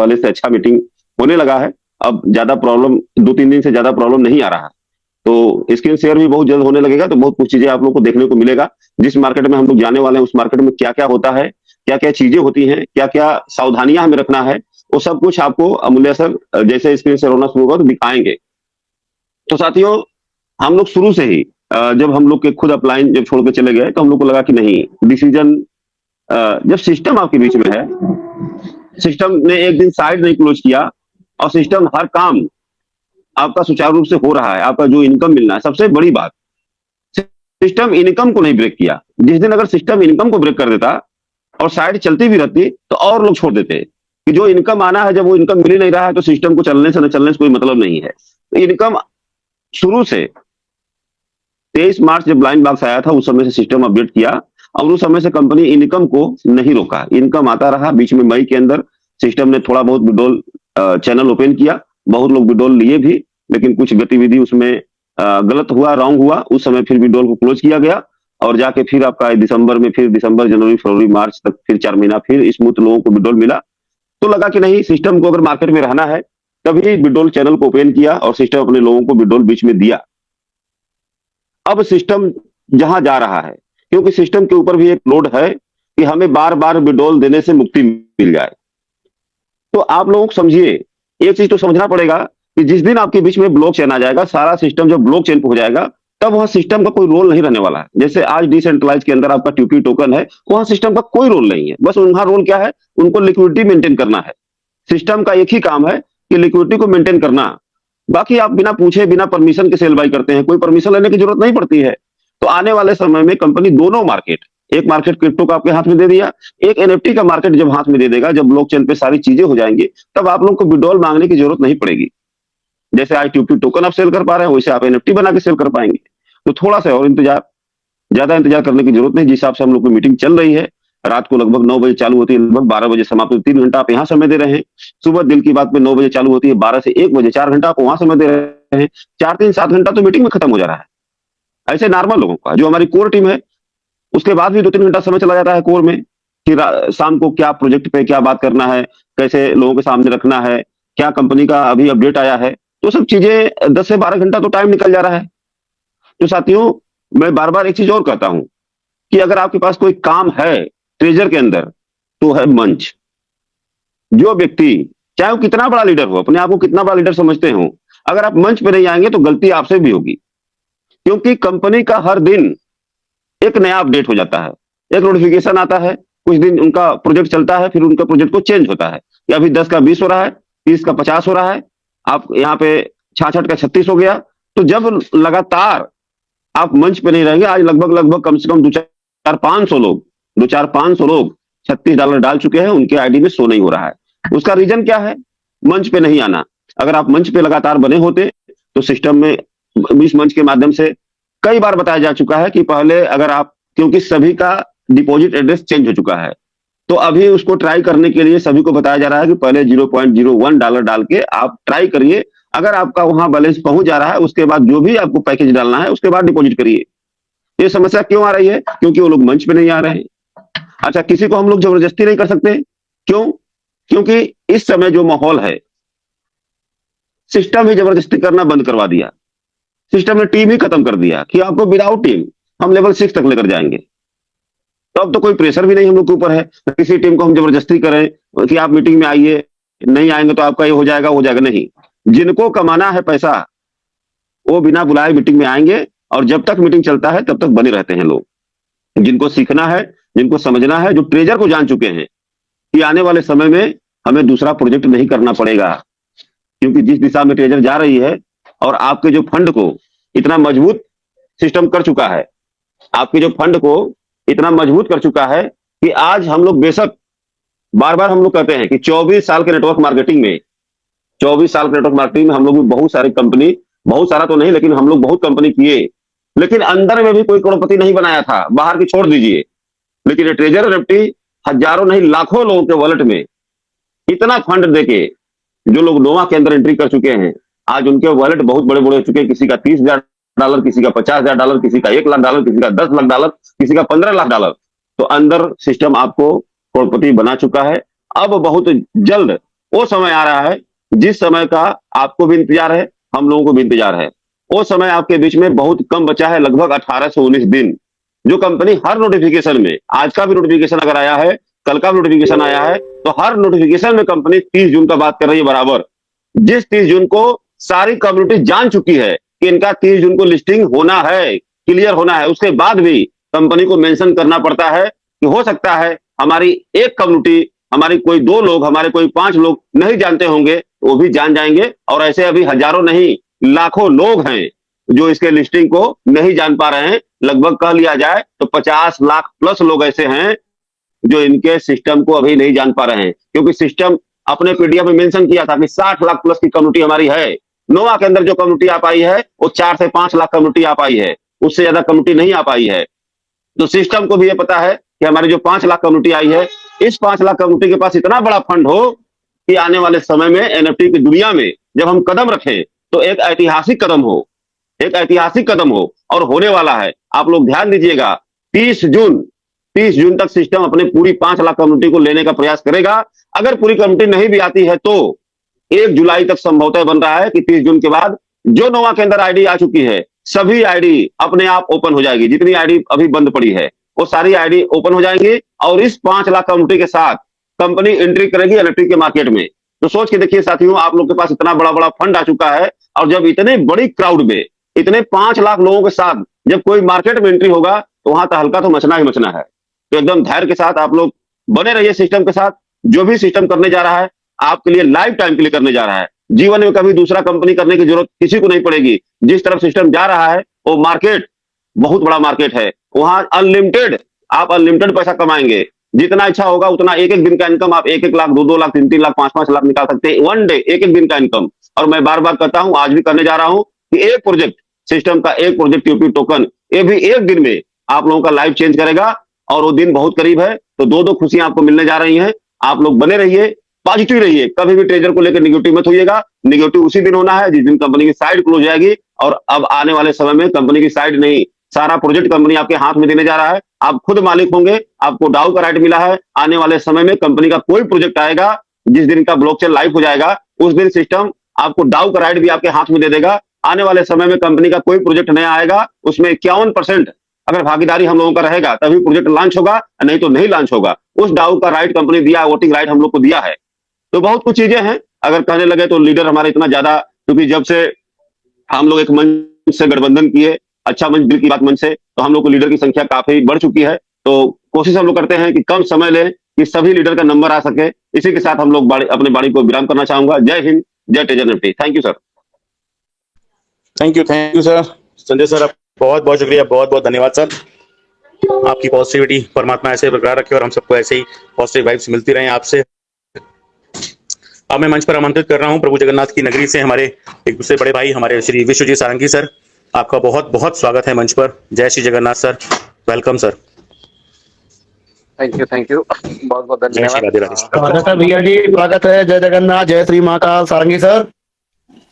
पहले से अच्छा मीटिंग होने लगा है। अब ज्यादा प्रॉब्लम 2-3 दिन से ज्यादा प्रॉब्लम नहीं आ रहा है। तो स्क्रीन शेयर भी बहुत जल्द होने लगेगा, तो बहुत कुछ चीजें आप लोग को देखने को मिलेगा। जिस मार्केट में हम लोग जाने वाले हैं उस मार्केट में क्या क्या होता है, क्या क्या चीजें होती हैं, क्या क्या सावधानियां हमें रखना है, वो सब कुछ आपको अमूल्य सर जैसे स्क्रीन शेयर होना शुरू होगा तो दिखाएंगे। तो साथियों, हम लोग शुरू से ही जब हम लोग के खुद अपलाइन जब छोड़ के चले गए तो हम लोग को लगा कि नहीं, डिसीजन जब सिस्टम आपके बीच में है, सिस्टम ने एक दिन साइड नहीं क्लोज किया और सिस्टम हर काम आपका सुचारू रूप से हो रहा है, आपका जो इनकम मिलना है, सबसे बड़ी बात, सिस्टम इनकम को नहीं ब्रेक किया। जिस दिन अगर सिस्टम इनकम को ब्रेक कर देता और साइड चलती भी रहती तो और लोग छोड़ देते कि जो इनकम आना है, जब वो इनकम मिल ही नहीं रहा है तो सिस्टम को चलने से न चलने से कोई मतलब नहीं है। तो इनकम शुरू से 23 मार्च जब ब्लाइंड बॉक्स आया था उस समय से सिस्टम अपडेट किया और उस समय से कंपनी इनकम को नहीं रोका, इनकम आता रहा। बीच में मई के अंदर सिस्टम ने थोड़ा बहुत विड्रॉल चैनल ओपन किया, बहुत लोग विड्रॉल लिए भी, लेकिन कुछ गतिविधि उसमें गलत हुआ, रॉन्ग हुआ, उस समय फिर विड्रॉल को क्लोज किया गया और जाके फिर आपका दिसंबर में, फिर दिसंबर, जनवरी, फरवरी, मार्च तक फिर 4 महीना फिर स्मूथ लोगों को विड्रॉल मिला। तो लगा कि नहीं, सिस्टम को अगर मार्केट में रहना है तभी विड्रॉल चैनल को ओपन किया और सिस्टम अपने लोगों को विड्रॉल बीच में दिया। अब सिस्टम जहां जा रहा है, क्योंकि सिस्टम के ऊपर भी एक लोड है कि हमें बार बार विड्रॉल देने से मुक्ति मिल जाए। तो आप लोग समझिए, एक चीज तो समझना पड़ेगा कि जिस दिन आपके बीच में ब्लॉक चेन आ जाएगा, सारा सिस्टम जब ब्लॉक चेन पे हो जाएगा, तब वहां सिस्टम का कोई रोल नहीं रहने वाला है। जैसे आज डिसेंट्रलाइज के अंदर आपका ट्यूपी टोकन है, वहां सिस्टम का कोई रोल नहीं है। बस वहां रोल क्या है, उनको लिक्विडिटी मेंटेन करना है। सिस्टम का एक ही काम है कि लिक्विडिटी को मेंटेन करना। बाकी आप बिना पूछे, बिना परमिशन के सेल बाई करते हैं, कोई परमिशन लेने की जरूरत नहीं पड़ती है। तो आने वाले समय में कंपनी दोनों मार्केट, एक मार्केट क्रिप्टो का आपके हाथ में दे दिया, एक एनएफटी का मार्केट जब हाथ में दे देगा, जब ब्लॉकचेन पे सारी चीजें हो जाएंगी, तब आप लोग को विड्रॉल मांगने की जरूरत नहीं पड़ेगी। जैसे आज ट्यूपी टोकन आप सेल कर पा रहे हैं, वैसे आप एनएफटी बना के सेल कर पाएंगे। तो थोड़ा सा और इंतजार, ज्यादा इंतजार करने की जरूरत नहीं। जिस हिसाब से हम लोग की मीटिंग चल रही है, रात को लगभग 9 बजे चालू होती है, लगभग 12 बजे समाप्त होती है। 3 घंटा आप यहाँ समय दे रहे हैं। सुबह दिल की बात में 9 बजे चालू होती है, 12 से 1 बजे 4 घंटा आप वहां समय दे रहे हैं। 4-3-7 घंटा तो मीटिंग में खत्म हो जा रहा है। ऐसे नॉर्मल लोगों का, जो हमारी कोर टीम है, उसके बाद भी 2-3 घंटा समय चला जाता है कोर में कि शाम को क्या प्रोजेक्ट पे क्या बात करना है, कैसे लोगों के सामने रखना है, क्या कंपनी का अभी अपडेट आया है, तो सब चीजें 10 से 12 घंटा तो टाइम निकल जा रहा है। तो साथियों, मैं बार बार एक चीज और कहता हूं कि अगर आपके पास कोई काम है ट्रेजर के अंदर, तो है मंच। जो व्यक्ति, चाहे वो कितना बड़ा लीडर हो, अपने आप को कितना बड़ा लीडर समझते हो, अगर आप मंच पे नहीं आएंगे तो गलती आपसे भी होगी। क्योंकि कंपनी का हर दिन एक नया अपडेट हो जाता है, एक नोटिफिकेशन आता है, कुछ दिन उनका प्रोजेक्ट चलता है, फिर उनका प्रोजेक्ट को चेंज होता है कि अभी 10 का 20 हो रहा है, 30 का 50 हो रहा है, आप यहाँ पे 66 का 36 हो गया। तो जब लगातार आप मंच पे नहीं रहेंगे, आज लगभग लगभग कम से कम 2-4-500 लोग, $36 डाल चुके हैं, उनके आईडी में शो नहीं हो रहा है। उसका रीजन क्या है? मंच पे नहीं आना। अगर आप मंच पे लगातार बने होते तो सिस्टम में इस मंच के माध्यम से कई बार बताया जा चुका है कि पहले अगर आप, क्योंकि सभी का डिपॉजिट एड्रेस चेंज हो चुका है, तो अभी उसको ट्राई करने के लिए सभी को बताया जा रहा है कि पहले $0.01 डाल के आप ट्राई करिए। अगर आपका वहां बैलेंस पहुंच जा रहा है, उसके बाद जो भी आपको पैकेज डालना है उसके बाद डिपॉजिट करिए। ये समस्या क्यों आ रही है? क्योंकि वो लोग मंच पे नहीं आ रहे हैं। अच्छा, किसी को हम लोग जबरदस्ती नहीं कर सकते। क्यों? क्योंकि इस समय जो माहौल है, सिस्टम ही जबरदस्ती करना बंद करवा दिया। सिस्टम ने टीम ही खत्म कर दिया कि आपको विदाउट टीम हम लेवल 6 तक लेकर जाएंगे। तो अब तो कोई प्रेशर भी नहीं हम लोग के ऊपर है किसी टीम को हम जबरदस्ती करें कि आप मीटिंग में आइए, नहीं आएंगे तो आपका ये हो जाएगा, हो जाएगा। नहीं, जिनको कमाना है पैसा, वो बिना बुलाए मीटिंग में आएंगे और जब तक मीटिंग चलता है तब तक बने रहते हैं लोग। जिनको सीखना है, जिनको समझना है, जो ट्रेजर को जान चुके हैं कि आने वाले समय में हमें दूसरा प्रोजेक्ट नहीं करना पड़ेगा, क्योंकि जिस दिशा में ट्रेजर जा रही है और आपके जो फंड को इतना मजबूत सिस्टम कर चुका है, आपके जो फंड को इतना मजबूत कर चुका है कि आज हम लोग, बेशक बार बार हम लोग कहते हैं कि 24 साल के नेटवर्क मार्केटिंग में, 24 साल के नेटवर्क मार्केटिंग में हम लोग भी बहुत सारी कंपनी, बहुत सारा तो नहीं लेकिन हम लोग बहुत कंपनी किए, लेकिन अंदर में भी कोई करोड़पति नहीं बनाया था, बाहर की छोड़ दीजिए। लेकिन ये ट्रेजर एनएफटी हजारों नहीं लाखों लोगों के वॉलेट में इतना फंड देके, जो लोग नोवा के अंदर एंट्री कर चुके हैं, आज उनके वॉलेट बहुत बड़े बड़े हो चुके हैं। किसी का $30,000, किसी का $50,000, किसी का $1,00,000, किसी का $10,00,000, किसी का $15,00,000। तो अंदर सिस्टम आपको करोड़पति बना चुका है। अब बहुत जल्द वो समय आ रहा है जिस समय का आपको भी इंतजार है, हम लोगों को भी इंतजार है। वो समय आपके बीच में बहुत कम बचा है, लगभग 18 से 19 दिन। जो कंपनी हर नोटिफिकेशन में, आज का भी नोटिफिकेशन अगर आया है, कल का भी नोटिफिकेशन आया है, तो हर नोटिफिकेशन में कंपनी 30 जून का बात कर रही है बराबर। जिस 30 जून को सारी कम्युनिटी जान चुकी है कि इनका 30 जून को लिस्टिंग होना है, क्लियर होना है, उसके बाद भी कंपनी को मेंशन करना पड़ता है कि हो सकता है हमारी एक कम्युनिटी, हमारी कोई 2 लोग, हमारे कोई 5 लोग नहीं जानते होंगे, वो भी जान जाएंगे। और ऐसे अभी हजारों नहीं, लाखों लोग हैं जो इसके लिस्टिंग को नहीं जान पा रहे हैं। लगभग कह लिया जाए तो 50 लाख प्लस लोग ऐसे हैं जो इनके सिस्टम को अभी नहीं जान पा रहे हैं, क्योंकि सिस्टम अपने पीडीएफ में मेंशन किया था कि 60 लाख प्लस की कम्युनिटी हमारी है। नोवा के अंदर जो कम्युनिटी आ पाई है वो 4 से 5 लाख कम्युनिटी आ पाई है, उससे ज्यादा कम्युनिटी नहीं आ पाई है। तो सिस्टम को भी ये पता है कि हमारी जो 5 लाख कम्युनिटी आई है, इस 5 लाख कम्युनिटी के पास इतना बड़ा फंड हो कि आने वाले समय में एनएफटी की दुनिया में जब हम कदम रखें तो एक ऐतिहासिक कदम हो, एक ऐतिहासिक कदम हो, और होने वाला है। आप लोग ध्यान दीजिएगा, 30 जून, 30 जून तक सिस्टम अपने पूरी 5 लाख कम्युनिटी को लेने का प्रयास करेगा। अगर पूरी कम्युनिटी नहीं भी आती है तो 1 जुलाई तक संभवतः बन रहा है कि 30 जून के बाद जो नोवा के अंदर आईडी आ चुकी है, सभी आईडी अपने आप ओपन हो जाएगी। जितनी आईडी अभी बंद पड़ी है वो सारी आईडी ओपन हो जाएंगी, और इस 5 लाख कम्युनिटी के साथ कंपनी एंट्री करेगी इलेक्ट्रिक के मार्केट में। तो सोच के देखिए साथियों, आप लोग के पास इतना बड़ा बड़ा फंड आ चुका है, और जब इतने बड़ी क्राउड में, इतने 5 लाख लोगों के साथ जब कोई मार्केट में एंट्री होगा तो वहां तहलका तो मचना ही मचना है। तो एकदम धैर्य के साथ आप लोग बने रहिए सिस्टम के साथ। जो भी सिस्टम करने जा रहा है आपके लिए लाइफ टाइम के लिए करने जा रहा है। जीवन में कभी दूसरा कंपनी करने की जरूरत किसी को नहीं पड़ेगी। जिस तरफ सिस्टम जा रहा है वो मार्केट बहुत बड़ा मार्केट है, वहां अनलिमिटेड, आप अनलिमिटेड पैसा कमाएंगे। जितना इच्छा होगा उतना, एक एक दिन का इनकम आप 1-1 लाख, 2-2 लाख, 3-3 लाख, 5-5 लाख निकाल सकते हैं वन डे, एक एक दिन का इनकम। और मैं बार बार कहता हूं, आज भी करने जा रहा हूं कि एक प्रोजेक्ट, सिस्टम का एक प्रोजेक्ट यूपी टोकन, ये भी एक दिन में आप लोगों का लाइफ चेंज करेगा। और वो दिन बहुत करीब है, तो दो दो खुशियां आपको मिलने जा रही हैं। आप लोग बने रहिए, पॉजिटिव रहिए, कभी भी ट्रेजर को लेकर निगेटिव मत होइएगा। निगेटिव उसी दिन होना है जिस दिन कंपनी की साइड क्लोज जाएगी। और अब आने वाले समय में कंपनी की साइड नहीं, सारा प्रोजेक्ट कंपनी आपके हाथ में देने जा रहा है। आप खुद मालिक होंगे, आपको डाउ का राइट मिला है। आने वाले समय में कंपनी का कोई प्रोजेक्ट आएगा, जिस दिन का ब्लॉकचेन लाइव हो जाएगा उस दिन सिस्टम आपको डाउ का राइट भी आपके हाथ में दे देगा। आने वाले समय में कंपनी का कोई प्रोजेक्ट नया आएगा, उसमें 51% अगर भागीदारी हम लोगों का रहेगा तभी प्रोजेक्ट लॉन्च होगा, नहीं तो नहीं लॉन्च होगा। उस डाउ का राइट कंपनी दिया, वोटिंग राइट हम लोग को दिया है। तो बहुत कुछ चीजें हैं। अगर कहने लगे तो लीडर हमारे इतना ज्यादा, क्योंकि जब से हम लोग एक मंच से गठबंधन किए, अच्छा मंच, दिल की बात मंच से, तो हम लोग को लीडर की संख्या काफी बढ़ चुकी है। तो कोशिश हम लोग करते हैं कि कम समय लें कि सभी लीडर का नंबर आ सके। इसी के साथ हम लोग अपने बाड़ी को विराम करना चाहूंगा। जय हिंद, जय तेजर Nifty. Thank you sir. Thank you sir. Sanjay sir, बहुत बहुत शुक्रिया, बहुत बहुत धन्यवाद सर। आपकी पॉजिटिविटी परमात्मा ऐसे बरकरार रखे और हम सबको ऐसे ही पॉजिटिव वाइब्स मिलती रहे आपसे। अब मैं मंच पर आमंत्रित कर रहा हूं प्रभु जगन्नाथ की नगरी से हमारे एक दूसरे बड़े भाई, हमारे श्री विश्वजीत सारंगी सर। आपका बहुत बहुत स्वागत है मंच पर। जय Shri Jagannath sir, welcome sir. Thank you बहुत बहुत जय श्री राधे धन्यवाद। राधे। स्वागत है भैया जी, स्वागत है। जय जगन्नाथ, जय श्री महाकाल। सारंगी सर,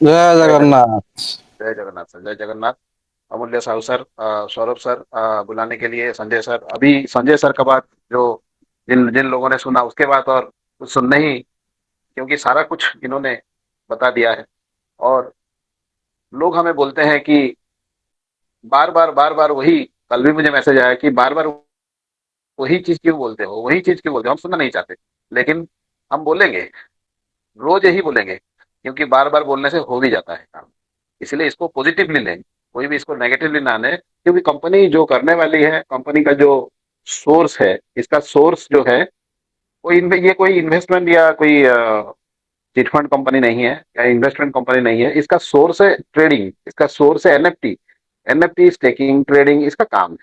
जय जगन्नाथ। जय जगन्नाथ सर, जय जगन्नाथ। अमूल्य साहू सर, सौरभ सर, बुलाने के लिए संजय सर। अभी संजय सर का बात जो जिन जिन लोगों ने सुना उसके बाद और कुछ सुनने ही, क्योंकि सारा कुछ इन्होंने बता दिया है। और लोग हमें बोलते हैं कि बार बार वही, कल भी मुझे मैसेज आया कि बार बार वही चीज क्यों बोलते हो, वही चीज क्यों बोलते हो। हम सुनना नहीं चाहते, लेकिन हम बोलेंगे, रोज यही बोलेंगे, क्योंकि बार बार बोलने से हो भी जाता है काम। इसलिए इसको पॉजिटिवली लें, कोई भी इसको नेगेटिवली ना ले, क्योंकि कंपनी जो करने वाली है, कंपनी का जो सोर्स है, इसका सोर्स जो है ये कोई इन्वेस्टमेंट या कोई चिटफंड कंपनी नहीं है या इन्वेस्टमेंट कंपनी नहीं है। इसका सोर्स है ट्रेडिंग, इसका सोर्स है एनएफटी। एनएफटी स्टेकिंग ट्रेडिंग इसका काम है।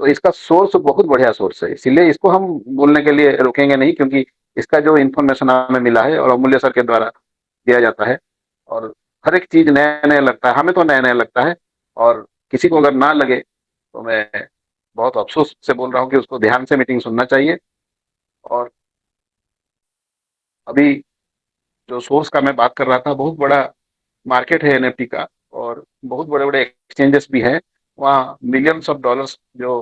तो इसका सोर्स बहुत बढ़िया सोर्स है, इसीलिए इसको हम बोलने के लिए रोकेंगे नहीं, क्योंकि इसका जो इन्फॉर्मेशन हमें मिला है और अमूल्य सर के द्वारा दिया जाता है, और हर एक चीज नया नया लगता है, हमें तो नया नया लगता है। और किसी को अगर ना लगे तो मैं बहुत अफसोस से बोल रहा हूँ कि उसको ध्यान से मीटिंग सुनना चाहिए। और अभी जो सोर्स का मैं बात कर रहा था, बहुत बड़ा मार्केट है एनएफटी का, और बहुत बड़े बड़े एक्सचेंजेस भी हैं। वहाँ मिलियंस ऑफ डॉलर्स जो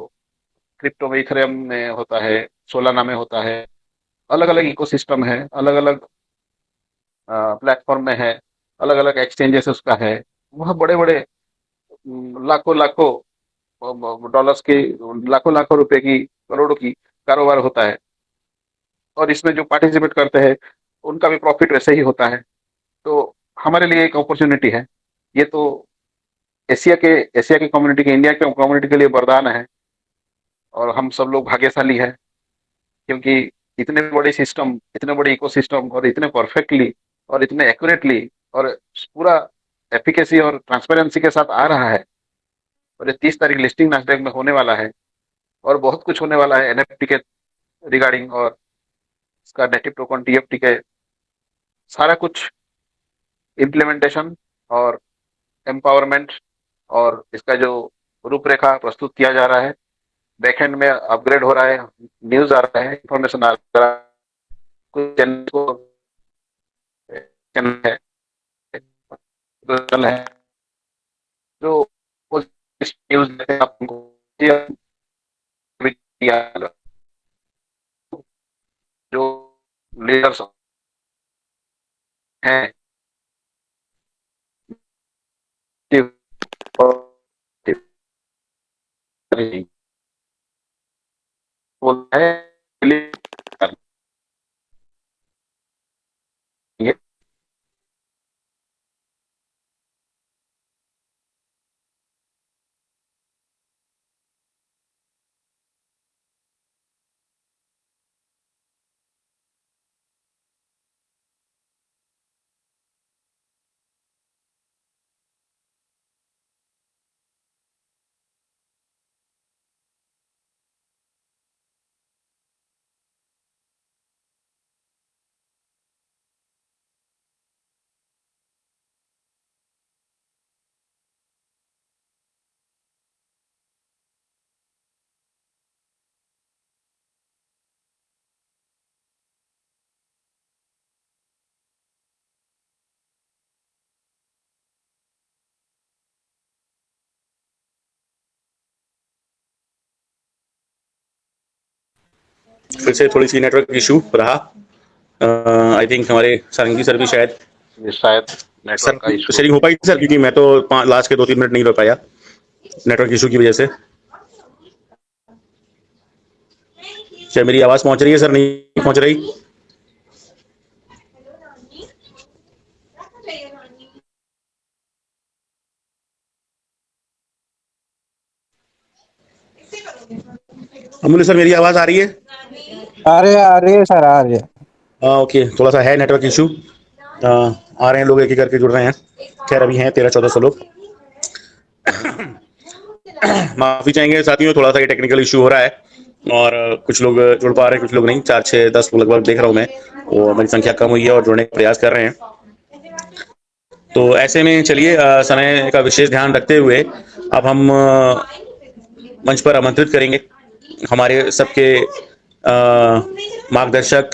क्रिप्टो में, इथेरियम में होता है, सोलाना में होता है, अलग अलग इकोसिस्टम है, अलग अलग प्लेटफॉर्म में है, अलग अलग एक्सचेंजेस उसका है, वह बड़े बड़े लाखों लाखों डॉलर्स की, लाखों लाखों रुपए की, करोड़ों की कारोबार होता है। और इसमें जो पार्टिसिपेट करते हैं उनका भी प्रॉफिट वैसे ही होता है। तो हमारे लिए एक अपॉर्चुनिटी है। ये तो एशिया के एशिया की कम्युनिटी के, इंडिया के कम्युनिटी के लिए वरदान है। और हम सब लोग भाग्यशाली हैं, क्योंकि इतने बड़े सिस्टम, इतने बड़े इकोसिस्टम, और इतने परफेक्टली और इतने एक्यूरेटली और पूरा एफिकेसी और ट्रांसपेरेंसी के साथ आ रहा है। और ये 30 तारीख लिस्टिंग नास्डैक में होने वाला है, और बहुत कुछ होने वाला है एनएफटी के रिगार्डिंग, और इसका नेटिव टोकन टीएफटी के सारा कुछ इम्प्लीमेंटेशन और एम्पावरमेंट, और इसका जो रूपरेखा प्रस्तुत किया जा रहा है, बैकएंड में अपग्रेड हो रहा है, न्यूज आ रहा है, इंफॉर्मेशन आ रहा है, कुछ चैनल को चैनल है, चैनल है जो न्यूज देते हैं आपको, जो लीडर्स हैं बोलता है ये फिर से थोड़ी सी नेटवर्क इशू रहा। आई थिंक हमारे सारंगी सर भी शायद शायद सर नेटवर्क का इशू। शेयरिंग हो पाई थी सर, क्योंकि मैं तो लास्ट के 2-3 मिनट नहीं रह पाया नेटवर्क इशू की वजह से। क्या मेरी आवाज पहुंच रही है सर? नहीं पहुंच रही? अमूल्य सर मेरी आवाज आ रही है? आ रही है सर, आ रही है। ओके, थोड़ा सा है नेटवर्क इशू। आ रहे हैं लोग, एक एक करके जुड़ रहे हैं। खैर अभी हैं 1300-1400 लोग। माफी चाहेंगे साथियों, थोड़ा सा ये टेक्निकल इशू हो रहा है, और कुछ लोग जुड़ पा रहे हैं, कुछ लोग नहीं। 4-6-10 लगभग देख रहा हूँ मैं, वो हमारी संख्या कम हुई है और जुड़ने का प्रयास कर रहे हैं। तो ऐसे में चलिए, समय का विशेष ध्यान रखते हुए अब हम मंच पर आमंत्रित करेंगे हमारे सबके मार्गदर्शक,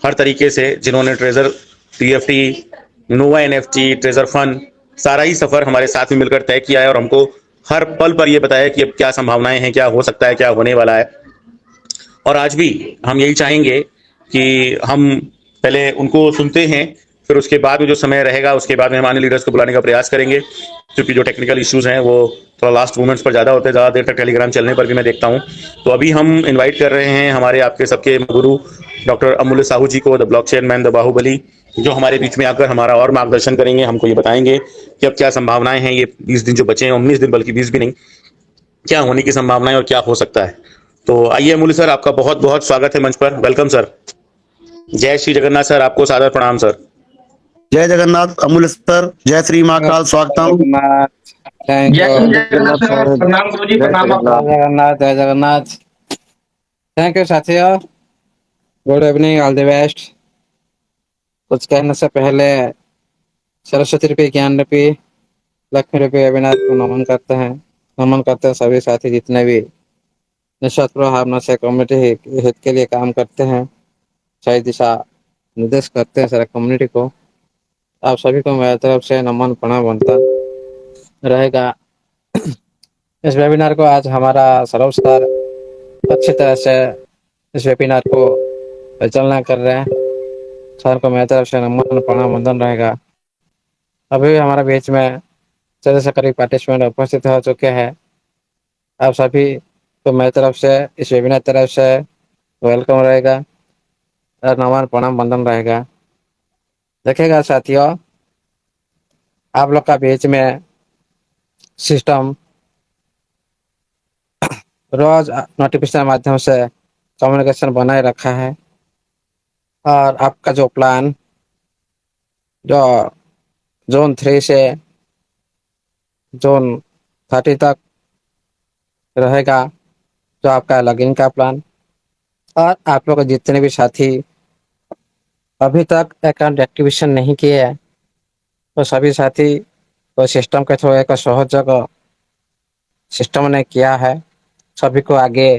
हर तरीके से जिन्होंने ट्रेजर टीएफटी, नोवा एनएफटी, ट्रेजर फंड, सारा ही सफर हमारे साथ में मिलकर तय किया है, और हमको हर पल पर यह बताया कि अब क्या संभावनाएं हैं, क्या हो सकता है, क्या होने वाला है। और आज भी हम यही चाहेंगे कि हम पहले उनको सुनते हैं, फिर उसके बाद में जो समय रहेगा उसके बाद में हमारे लीडर्स को बुलाने का प्रयास करेंगे, क्योंकि जो टेक्निकल इश्यूज हैं वो थोड़ा लास्ट मोमेंट्स पर ज़्यादा होते हैं, ज़्यादा देर तक टेलीग्राम चलने पर भी मैं देखता हूँ। तो अभी हम इन्वाइट कर रहे हैं हमारे आपके सबके गुरु डॉक्टर अमूल्य साहू जी को, the blockchain man, the Baahubali, जो हमारे बीच में आकर हमारा और मार्गदर्शन करेंगे, हमको ये बताएंगे कि अब क्या संभावनाएं हैं, ये 20 दिन जो बचे हैं, 19 दिन बल्कि 20 भी नहीं, क्या होने की संभावनाएं और क्या हो सकता है। तो आइए अमूल्य सर, आपका बहुत बहुत स्वागत है मंच पर। Welcome sir. जय श्री जगन्नाथ सर, आपको सादर प्रणाम सर। जय जगन्नाथ अमूल्य सर, जय श्री महाकाल, स्वागतम। जगन्नाथ, थैंक जय यू। श्री जगन्नाथ सर, प्रणाम गुरु जी, प्रणाम जय जगन्नाथ, जय जगन्नाथ। थैंक यू साथियों, good evening, all the best. कुछ कहने से पहले सरस्वती रूपी, ज्ञान रूपी, लक्ष्मी रूपी अविनाश को नमन करते हैं। नमन करते हैं सभी साथी जितने भी निस्वार्थ भावना से कम्युनिटी हित के लिए काम करते हैं, सही दिशा निर्देश करते हैं सारे कम्युनिटी को। आप सभी को मेरी तरफ से नमन प्रणाम बनता रहेगा। इस वेबिनार को आज हमारा सरोज सर अच्छी तरह से इस वेबिनार को परिचालना कर रहे हैं। सर को मेरी तरफ से नमन प्रणाम वंदन रहेगा। अभी हमारे बीच में ज्यादा से करीब पार्टिसिपेंट उपस्थित हो चुके हैं। आप सभी को मेरी तरफ से इस वेबिनार तरफ से वेलकम रहेगा और नमन प्रणाम वंदन रहेगा। देखिएगा साथियों, आप लोग का बीच में सिस्टम रोज नोटिफिकेशन माध्यम से कम्युनिकेशन बनाए रखा है और आपका जो प्लान जो जोन 3 से जोन 30 तक रहेगा, जो आपका लॉगिन का प्लान, और आप लोग के जितने भी साथी अभी तक अकाउंट एक्टिवेशन नहीं किए हैं तो सभी साथी को सिस्टम के थ्रू एक सहयोग सिस्टम ने किया है। सभी को आगे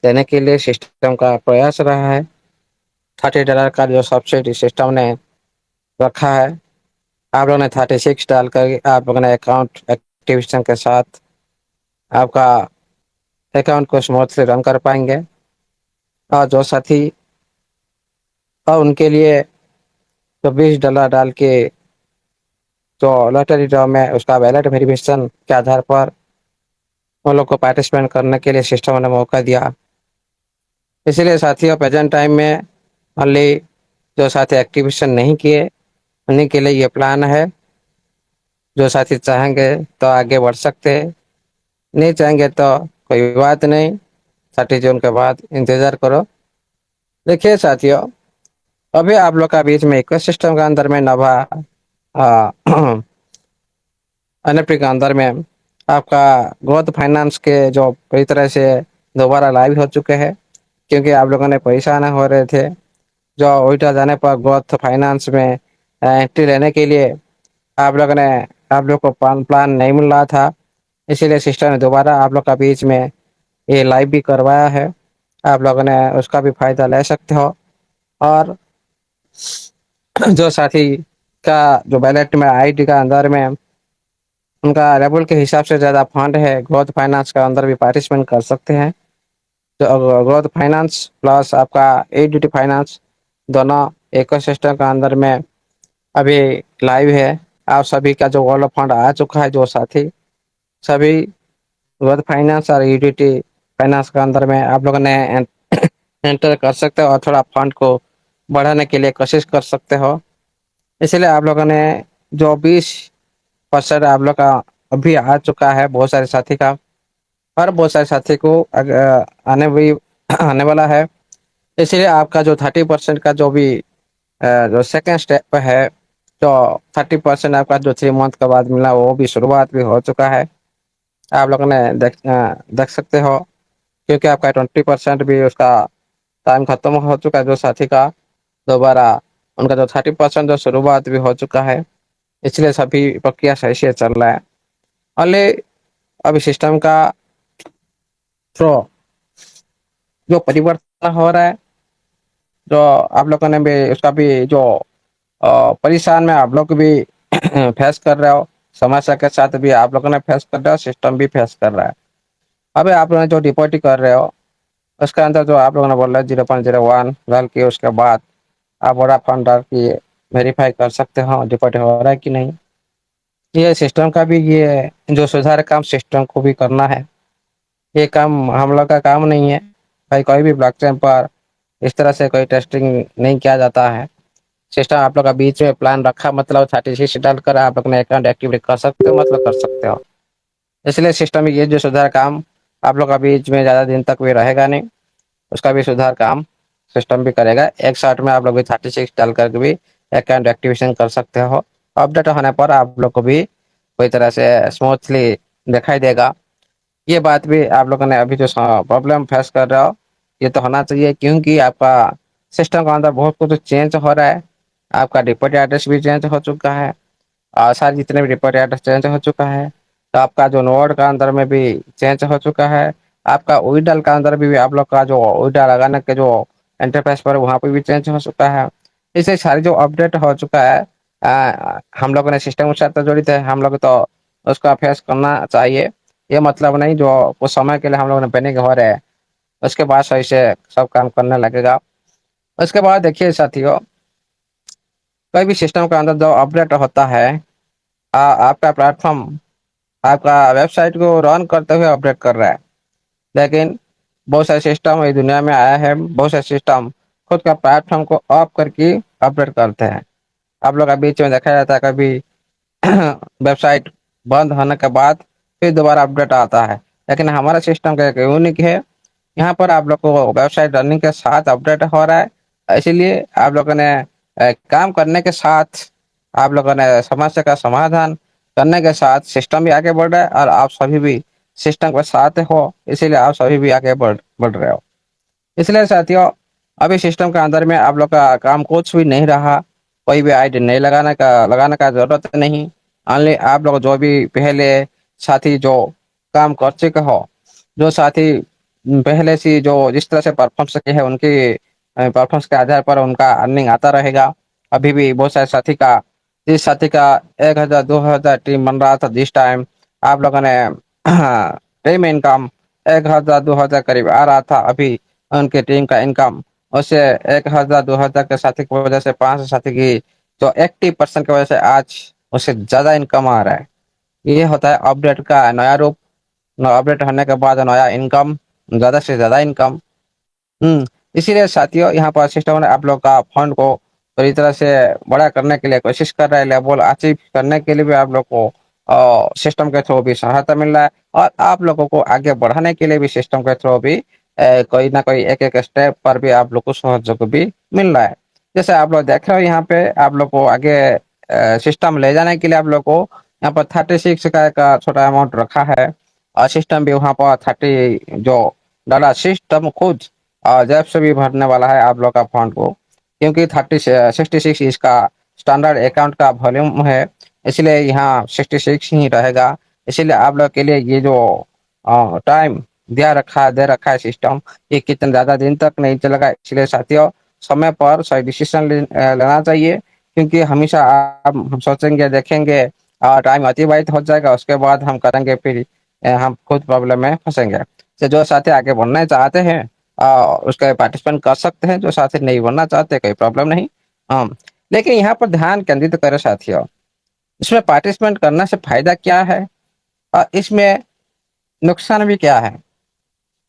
देने के लिए सिस्टम का प्रयास रहा है। $30 का जो सब्सिडी सिस्टम ने रखा है, आप लोगों ने 36 डाल कर आप लोगों ने अकाउंट एक्टिवेशन के साथ आपका अकाउंट को स्मूथली रन कर पाएंगे। और जो साथी और उनके लिए तो $20 डाल के जो लॉटरी ड्रॉ में उसका वैलेट वेरिफिकेशन के आधार पर उन लोग को पार्टिसिपेट करने के लिए सिस्टम ने मौका दिया। इसलिए साथियों, प्रेजेंट टाइम में ओनली जो साथी एक्टिवेशन नहीं किए उन्हीं के लिए ये प्लान है। जो साथी चाहेंगे तो आगे बढ़ सकते हैं, नहीं चाहेंगे तो कोई बात नहीं, 30 जून के बाद इंतज़ार करो। देखिए साथियों, अभी आप लोग का बीच में इको सिस्टम के अंदर में नवा एनएफटी के अंदर में आपका ग्रोथ फाइनेंस के जो पूरी तरह से दोबारा लाइव हो चुके हैं, क्योंकि आप लोगों ने परेशान हो रहे थे। जो उल्टा जाने पर ग्रोथ फाइनेंस में एंट्री लेने के लिए आप लोग को प्लान नहीं मिल रहा था, इसीलिए सिस्टम ने दोबारा आप लोग का बीच में ये लाइव भी करवाया है। आप लोगों ने उसका भी फायदा ले सकते हो। और जो साथी का जो बैलेट में आईडी का अंदर में उनका लेवल के हिसाब से ज़्यादा फंड है, ग्रोथ फाइनेंस का अंदर भी पार्टिसिपेट कर सकते हैं। तो ग्रोथ फाइनेंस प्लस आपका एडीटी फाइनेंस दोनों इकोसिस्टम का अंदर में अभी लाइव है। आप सभी का जो वॉल फंड आ चुका है, जो साथी सभी ग्रोथ फाइनेंस और यूडिटी फाइनेंस के अंदर में आप लोगों ने एंटर कर सकते हो और थोड़ा फंड को बढ़ाने के लिए कोशिश कर सकते हो। इसलिए आप लोगों ने जो 20% आप लोग का अभी आ चुका है बहुत सारे साथी का, और बहुत सारे साथी को आने भी आने वाला है। इसलिए आपका जो 30% का जो भी जो सेकेंड स्टेप है, जो 30% आपका जो 3 मंथ के बाद मिला वो भी शुरुआत भी हो चुका है। आप लोगों ने देख सकते हो, क्योंकि आपका 20% भी उसका टाइम खत्म हो चुका है। जो साथी का दोबारा उनका जो 30% जो शुरुआत भी हो चुका है, इसलिए सभी प्रक्रिया सही से चल रहा है। अले अभी सिस्टम का थ्रो जो परिवर्तन हो रहा है, जो आप लोगों ने भी उसका भी जो परेशान में आप लोग भी फेस कर रहे हो, समस्या के साथ भी आप लोगों ने फेस कर रहे हो, सिस्टम भी फेस कर रहा है। अभी आप लोगों ने जो डिपॉजिट कर रहे हो उसके अंदर जो आप लोगों ने बोला 0.01 डाल के उसके बाद आप बड़ा फंड डाल के वेरीफाई कर सकते हो डिपॉजिट हो रहा है कि नहीं। ये सिस्टम का भी ये जो सुधार काम सिस्टम को भी करना है, ये काम हम लोग का काम नहीं है भाई। कोई भी ब्लॉकचेन पर इस तरह से कोई टेस्टिंग नहीं किया जाता है। सिस्टम आप लोग का बीच में प्लान रखा, मतलब 36 डालकर आप अपने अकाउंट एक्टिवेट कर सकते हो, मतलब कर सकते हो। इसलिए सिस्टम में ये जो सुधार काम आप लोग का बीच में ज़्यादा दिन तक भी रहेगा नहीं, उसका भी सुधार काम सिस्टम भी करेगा। एक शॉट में आप लोग भी 36 डाल करके भी अकाउंट एक्टिवेशन कर सकते हो। अपडेट होने पर आप लोग को भी कोई तरह से स्मूथली दिखाई देगा। ये बात भी आप लोगों ने अभी जो प्रॉब्लम फेस कर रहे हो, ये तो होना चाहिए, क्योंकि आपका सिस्टम का अंदर बहुत कुछ चेंज हो रहा है। आपका डिपॉजिट एड्रेस भी चेंज हो चुका है और सारे जितने भी डिपॉजिट एड्रेस चेंज हो चुका है। तो आपका जो नोड का अंदर में भी चेंज हो चुका है। आपका विड्रॉल का अंदर भी आप लोग का जो विड्रॉल लगाने के जो इंटरफेस पर वहाँ पे भी चेंज हो चुका है। इससे सारी जो अपडेट हो चुका है, हम लोगों ने सिस्टम के साथ तो जड़ित है, हम लोग तो उसका फेस करना चाहिए। ये मतलब नहीं जो कुछ समय के लिए हम लोग ने पैनिक हो रहे हैं, उसके बाद सही से सब काम करने लगेगा। उसके बाद देखिए साथियों, कोई भी सिस्टम के अंदर जो अपडेट होता है, आपका प्लेटफॉर्म आपका वेबसाइट को रन करते हुए अपडेट कर रहा है। लेकिन बहुत सारे सिस्टम इस दुनिया में आया है, बहुत सारे सिस्टम खुद का प्लेटफॉर्म को ऑफ करके अपडेट करते हैं। आप लोग का बीच में देखा जाता है कभी वेबसाइट बंद होने के बाद फिर दोबारा अपडेट आता है। लेकिन हमारा सिस्टम का एक यूनिक है, यहाँ पर आप लोग को वेबसाइट रनिंग के साथ अपडेट हो रहा है। इसीलिए आप लोगों ने काम करने के साथ, आप लोगों ने समस्या का समाधान करने के साथ सिस्टम भी आगे बढ़ रहा है और आप सभी भी सिस्टम के साथ हो, इसीलिए आप सभी भी आगे बढ़ रहे हो। इसलिए साथियों, अभी सिस्टम के अंदर में आप लोग का काम कुछ भी नहीं रहा, कोई भी आईडी नहीं लगाने का जरूरत नहीं। ओनली आप लोग जो भी पहले साथी जो काम कर चुके हो, जो साथी पहले से जो जिस तरह से परफॉर्मेंस किए हैं, उनकी परफॉर्मेंस के आधार पर उनका अर्निंग आता रहेगा। अभी भी बहुत सारे साथी का, जिस साथी का 1,000 2,000 टीम बन रहा था, जिस टाइम आप लोगों ने टीम इनकम 1,000 2,000 करीब आ रहा था, अभी उनके टीम का इनकम उससे 1,000 2,000 के साथी की वजह से 500 साथी की जो 80% की वजह से आज उससे ज्यादा इनकम आ रहा है। ये होता है अपडेट का नया रूप। अपडेट होने के बाद नया इनकम, ज्यादा से ज्यादा इनकम। इसीलिए साथियों, यहाँ पर सिस्टम ने आप लोग का फंड को पूरी तरह से बड़ा करने के लिए कोशिश कर रहा है। लेवल अचीव करने के लिए भी आप लोग को सिस्टम के थ्रू भी सहायता मिल रहा है, और आप लोगों को आगे बढ़ाने के लिए भी सिस्टम के थ्रू भी कोई ना कोई एक एक स्टेप पर भी आप लोग को सहयोग भी मिल रहा है। जैसे आप लोग देख रहे हो, यहाँ पे आप लोग को आगे सिस्टम ले जाने के लिए आप लोग को यहाँ पर 36 का एक छोटा अमाउंट रखा है, और सिस्टम भी वहाँ पर 30 जो डाला, सिस्टम खुद जैब से भी भरने वाला है आप लोग का फंड को, क्योंकि 66 इसका स्टैंडर्ड अकाउंट का वॉल्यूम है, इसलिए यहाँ 66 ही रहेगा। इसीलिए आप लोग के लिए ये जो टाइम दे रखा है सिस्टम, ये कितने ज्यादा दिन तक नहीं चलेगा। इसलिए साथियों, समय पर सही डिसीजन लेना चाहिए, क्योंकि हमेशा आप हम सोचेंगे देखेंगे टाइम अतिबाहित हो जाएगा, उसके बाद हम करेंगे फिर हम खुद प्रॉब्लम में फंसेंगे। तो जो साथी आगे बढ़ना चाहते हैं उसका पार्टिसिपेंट कर सकते हैं, जो साथी नहीं बनना चाहते कोई प्रॉब्लम नहीं। लेकिन यहाँ पर ध्यान केंद्रित करें साथियों, इसमें पार्टिसिपेंट करने से फायदा क्या है और इसमें नुकसान भी क्या है।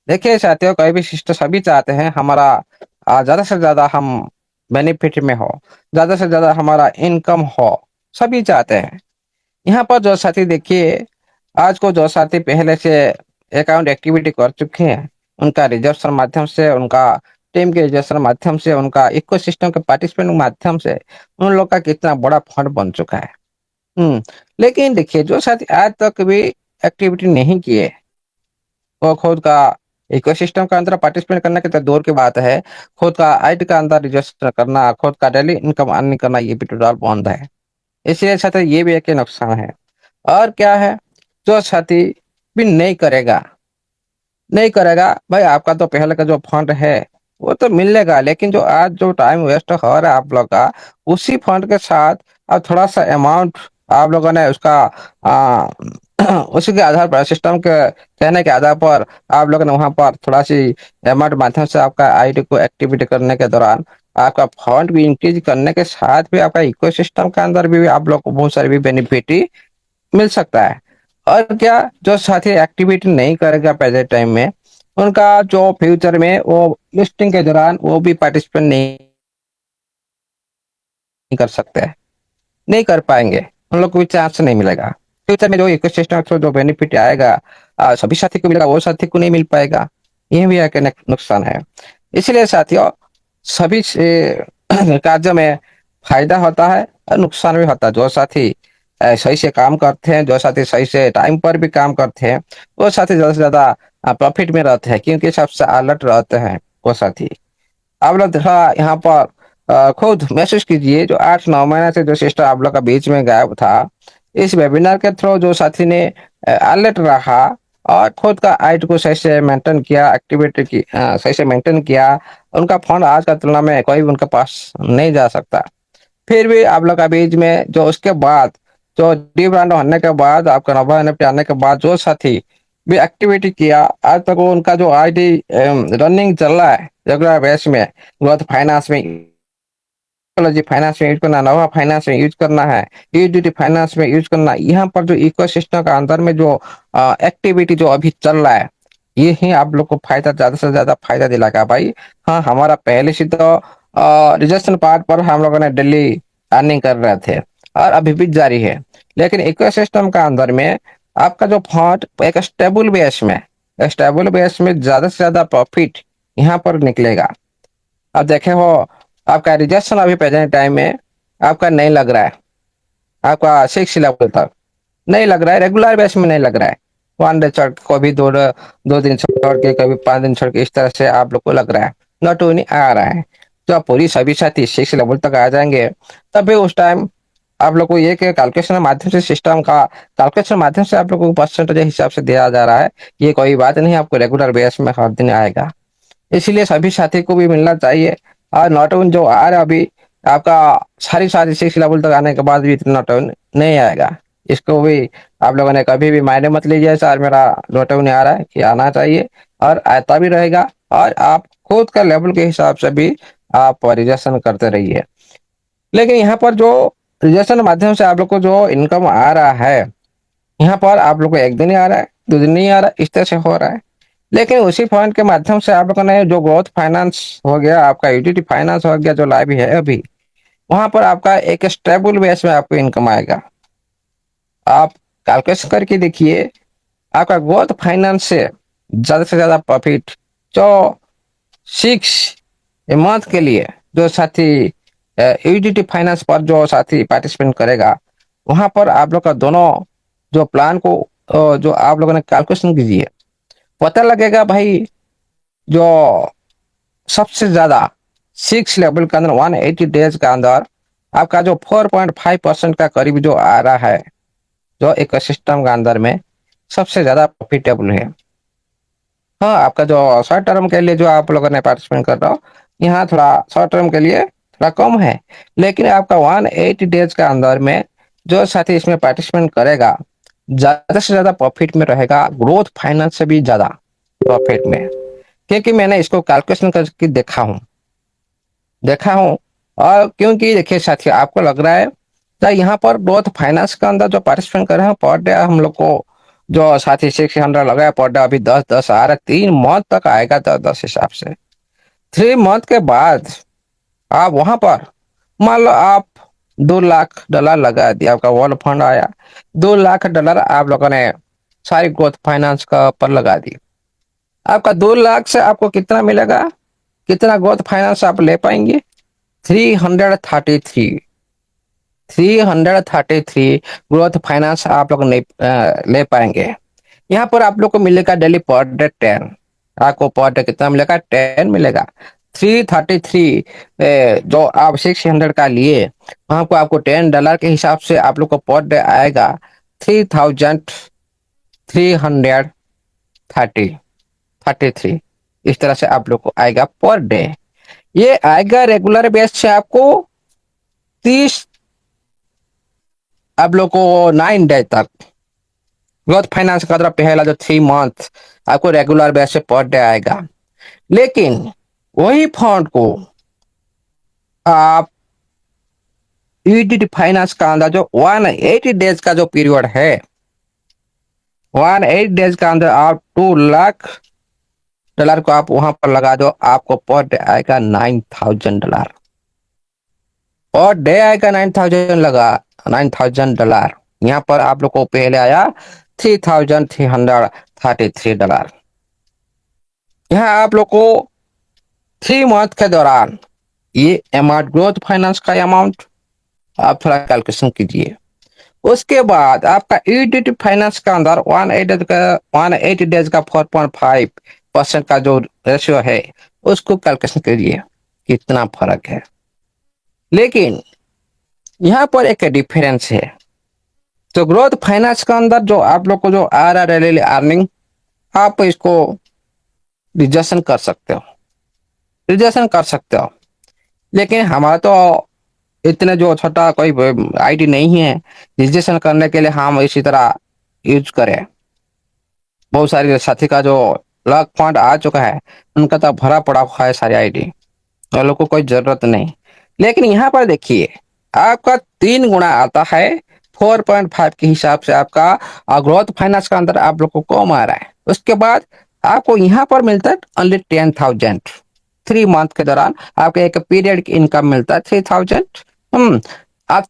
देखिए साथियों, कोई भी सिस्टम सभी चाहते हैं हमारा ज्यादा से ज्यादा हम बेनिफिट में हो, ज्यादा से ज्यादा हमारा इनकम हो, सभी चाहते हैं। यहाँ पर जो साथी देखिए, आज को जो साथी पहले से अकाउंट एक्टिविटी कर चुके हैं, उनका रिजर्वेशन माध्यम से, उनका टीम के रिजर्वेशन माध्यम से, उनका इकोसिस्टम के पार्टिसिपेंट माध्यम से उन लोग का कितना बड़ा फंड बन चुका है। लेकिन देखिए, जो साथी आज तक भी एक्टिविटी नहीं किए, वो खुद का इकोसिस्टम का अंदर पार्टिसिपेट करने की तो दूर की बात है, खुद का आईटी का अंदर रजिस्टर करना, खुद का डेली इनकम अर्निंग करना, ये भी टोटल बंद है। इसलिए साथ ये भी एक नुकसान है। और क्या है, जो साथी भी नहीं करेगा भाई, आपका तो पहले का जो फंड है वो तो मिलेगा, लेकिन जो आज जो टाइम वेस्ट हो रहा है आप लोग का, उसी फंड के साथ अब थोड़ा सा अमाउंट आप लोगों ने उसका आ, उसी के आधार पर, सिस्टम के कहने के आधार पर आप लोगों ने वहां पर थोड़ा सी अमाउंट माध्यम से आपका आईडी को एक्टिविटी करने के दौरान आपका फंड भी इंक्रीज करने के साथ भी आपका इकोसिस्टम के अंदर भी आप लोग को बहुत सारे भी बेनिफिट मिल सकता है। और क्या, जो साथी एक्टिविटी नहीं करेगा पहले टाइम में, उनका जो फ्यूचर में वो लिस्टिंग के दौरान वो भी पार्टिसिपेट नहीं कर सकते, नहीं कर पाएंगे, उन लोग को भी चांस नहीं मिलेगा। फ्यूचर में जो इकोसिस्टम थ्रू जो बेनिफिट आएगा सभी साथी को मिलेगा, वो साथी को नहीं मिल पाएगा। ये भी एक नुकसान है। इसलिए साथियों, सभी कार्यों में फायदा होता है और नुकसान भी होता है। जो साथी सही से काम करते हैं, जो साथी सही से टाइम पर भी काम करते हैं, वो साथी ज्यादा से ज्यादा प्रॉफिट में रहते हैं, क्योंकि सबसे अलर्ट रहते हैं वो साथी। आप लोग थोड़ा यहाँ पर खुद महसूस कीजिए, जो 8-9 महीने से जो सिस्टम आप लोग का बीच में गायब था, इस वेबिनार के थ्रू जो साथी ने अलर्ट रहा और खुद का आइट को सही से मेंटेन किया, एक्टिविटी की सही से मेंटेन किया, उनका फंड आज का तुलना में कोई भी उनके पास नहीं जा सकता। फिर भी आप लोग का बीच में जो उसके बाद जो डी ब्रांड होने के बाद, आपका नवा एनएफटी आने के बाद जो साथी भी एक्टिविटी किया, आज तक वो उनका जो आईडी रनिंग चल रहा है रेगुलर बेस में, ग्रोथ फाइनेंस में टेक्नोलॉजी फाइनेंस में यूज करना, नवा फाइनेंस में यूज करना है, यूटिलिटी फाइनेंस में यूज करना, यहाँ पर जो इकोसिस्टम का अंदर में जो एक्टिविटी जो अभी चल रहा है, ये ही आप लोग को फायदा, ज्यादा से ज्यादा फायदा दिलाएगा भाई। हाँ, हमारा पहले से तो रिजर्वेशन पार्ट पर हम लोगों ने डेली अर्निंग कर रहे थे और अभी भी जारी है, लेकिन इकोसिस्टम का अंदर में आपका जो फंड एक स्टेबल बेस में ज्यादा से ज्यादा प्रॉफिट यहाँ पर निकलेगा। अब देखे हो, आपका रिजेक्शन अभी प्रेजेंट टाइम में आपका नहीं लग रहा है, आपका 6 लेवल तक नहीं लग रहा है, रेगुलर बेस में नहीं लग रहा है। 1 डे छोड़ के, कभी 2 दिन छोड़ के, कभी 5 दिन छोड़ के, इस तरह से आप लोग को लग रहा है, नॉट ओनली आ रहा है। तो आप पूरी सभी साथी 6 लेवल तक आ जाएंगे, तभी उस टाइम आप लोग को ये कि कैलकुलेशन माध्यम से, सिस्टम का कैलकुलेशन माध्यम से आप लोग को परसेंटेज हिसाब से दिया जा रहा है। ये कोई बात नहीं, आपको रेगुलर बेस में हर दिन आएगा, इसलिए सभी साथी को भी मिलना चाहिए। और नॉट ओन जो आ रहा है अभी आपका सारी सारी 6 लेवल तक आने के बाद भी इतना नॉट ओन नहीं आएगा, इसको भी आप लोगों ने कभी भी मायने मत लीजिए सर मेरा नॉट ओन आ रहा है, कि आना चाहिए और आता भी रहेगा। और आप खुद का लेवल के हिसाब से भी आप रिजेक्शन करते रहिए। लेकिन यहाँ पर जो रिजेक्शन माध्यम से आप लोग को जो इनकम आ रहा है, यहाँ पर आप लोग को 1 दिन ही आ रहा है, 2 दिन नहीं आ रहा है, इस तरह से हो रहा है। लेकिन उसी फंड के माध्यम से आप लोगों ने जो ग्रोथ फाइनेंस हो गया, आपका यूटिलिटी फाइनेंस हो गया, जो लाइव है अभी, वहां पर आपका एक स्टेबल बेस में आपको इनकम आएगा। आप कैलकुलेशन करके देखिए, आपका ग्रोथ फाइनेंस से ज्यादा प्रॉफिट जो 6 मंथ के लिए जो साथी यूटिलिटी फाइनेंस पर जो साथी पार्टिसिपेट करेगा, वहां पर आप लोग का दोनों जो प्लान को जो आप लोगों ने कैलकुलेशन कीजिए, पता लगेगा भाई। जो सबसे ज्यादा 6 लेवल के अंदर 180 डेज के अंदर आपका जो 4.5% का करीब जो आ रहा है, जो एक सिस्टम के अंदर में सबसे ज्यादा प्रॉफिटेबल है। हाँ, आपका जो शॉर्ट टर्म के लिए जो आप लोगों ने पार्टिसिपेट कर रहा हो, यहाँ थोड़ा शॉर्ट टर्म के लिए थोड़ा कम है, लेकिन आपका 180 डेज के अंदर में जो साथी इसमें पार्टिसिपेट करेगा, ज्यादा से ज्यादा प्रॉफिट में रहेगा, ग्रोथ फाइनेंस से भी ज्यादा प्रॉफिट में। क्योंकि मैंने इसको कैलकुलेशन करके देखा हूँ। और क्योंकि देखिए साथी, आपको लग रहा है तो यहाँ पर ग्रोथ फाइनेंस के अंदर जो पार्टिसिपेट कर रहे हैं पर डे हम लोग को जो साथी 600 लगाया पर डे, अभी 10-10 आ रहा है, 3 मंथ तक आएगा 10-10 हिसाब से। 3 मंथ के बाद आप वहां पर मान लो आप $2 लाख लगा दिया, आपका वर्ल्ड फंड आया, $2 लाख आप लोगों ने सारी ग्रोथ फाइनेंस का पर लगा दी। आपका 2 लाख से आपको कितना मिलेगा, कितना ग्रोथ फाइनेंस आप ले पाएंगे? 333 ग्रोथ फाइनेंस आप लोग नहीं ले पाएंगे। यहाँ पर आप लोग को मिलेगा डेली पर डे 10, आपको पर डे कितना मिलेगा? 10 मिलेगा। 333 जो आप 600 का लिए, वहां को आपको $10 के हिसाब से आप लोग को पर डे आएगा 3333। इस तरह से आप लोग को आएगा पर डे। ये आएगा रेगुलर बेस से आपको 30 आप लोग को 9 डे तक। ग्रोथ फाइनेंस का तरफ पहला जो 3 मंथ आपको रेगुलर बेस से पर डे आएगा। लेकिन वही फंड को आप यूटिलिटी फाइनेंस का अंदर जो 180 डेज का जो पीरियड है, 180 डेज का अंदर आप $2 लाख को आप वहां पर लगा दो, आपको पर डे आएगा $9,000। और डे आएगा 9,000 लगा, $9,000। यहाँ पर आप लोग को पहले आया $3,333। यहाँ आप लोग को 3 मंथ के दौरान ये अमाउंट, ग्रोथ फाइनेंस का अमाउंट आप थोड़ा कैलकुलेशन कीजिए। उसके बाद आपका यूटिलिटी फाइनेंस का अंदर 180 डेज का 4.5% का जो रेशियो है, उसको कैलकुलेशन कीजिए कितना फर्क है। लेकिन यहाँ पर एक डिफरेंस है। तो ग्रोथ फाइनेंस का अंदर जो आप लोग को जो आ रहा है अर्निंग, आप इसको रिजेक्शन कर सकते हो। लेकिन हमारा तो इतने जो छोटा कोई आईडी नहीं है रिजेक्शन करने के लिए हम इसी तरह यूज करें। बहुत सारे साथी का जो लॉक फंड आ चुका है, उनका तो भरा पड़ा हुआ है सारी आईडी, और लोग को कोई जरूरत नहीं। लेकिन यहाँ पर देखिए आपका 3 गुना आता है 4.5 के हिसाब से आपका ग्रोथ फाइनेंस का अंदर आप लोग को कम आ रहा है। उसके बाद आपको यहाँ पर मिलता है ओनली 10,000 3 मंथ के दौरान आपको एक पीरियड की इनकम मिलता है 3,000। आप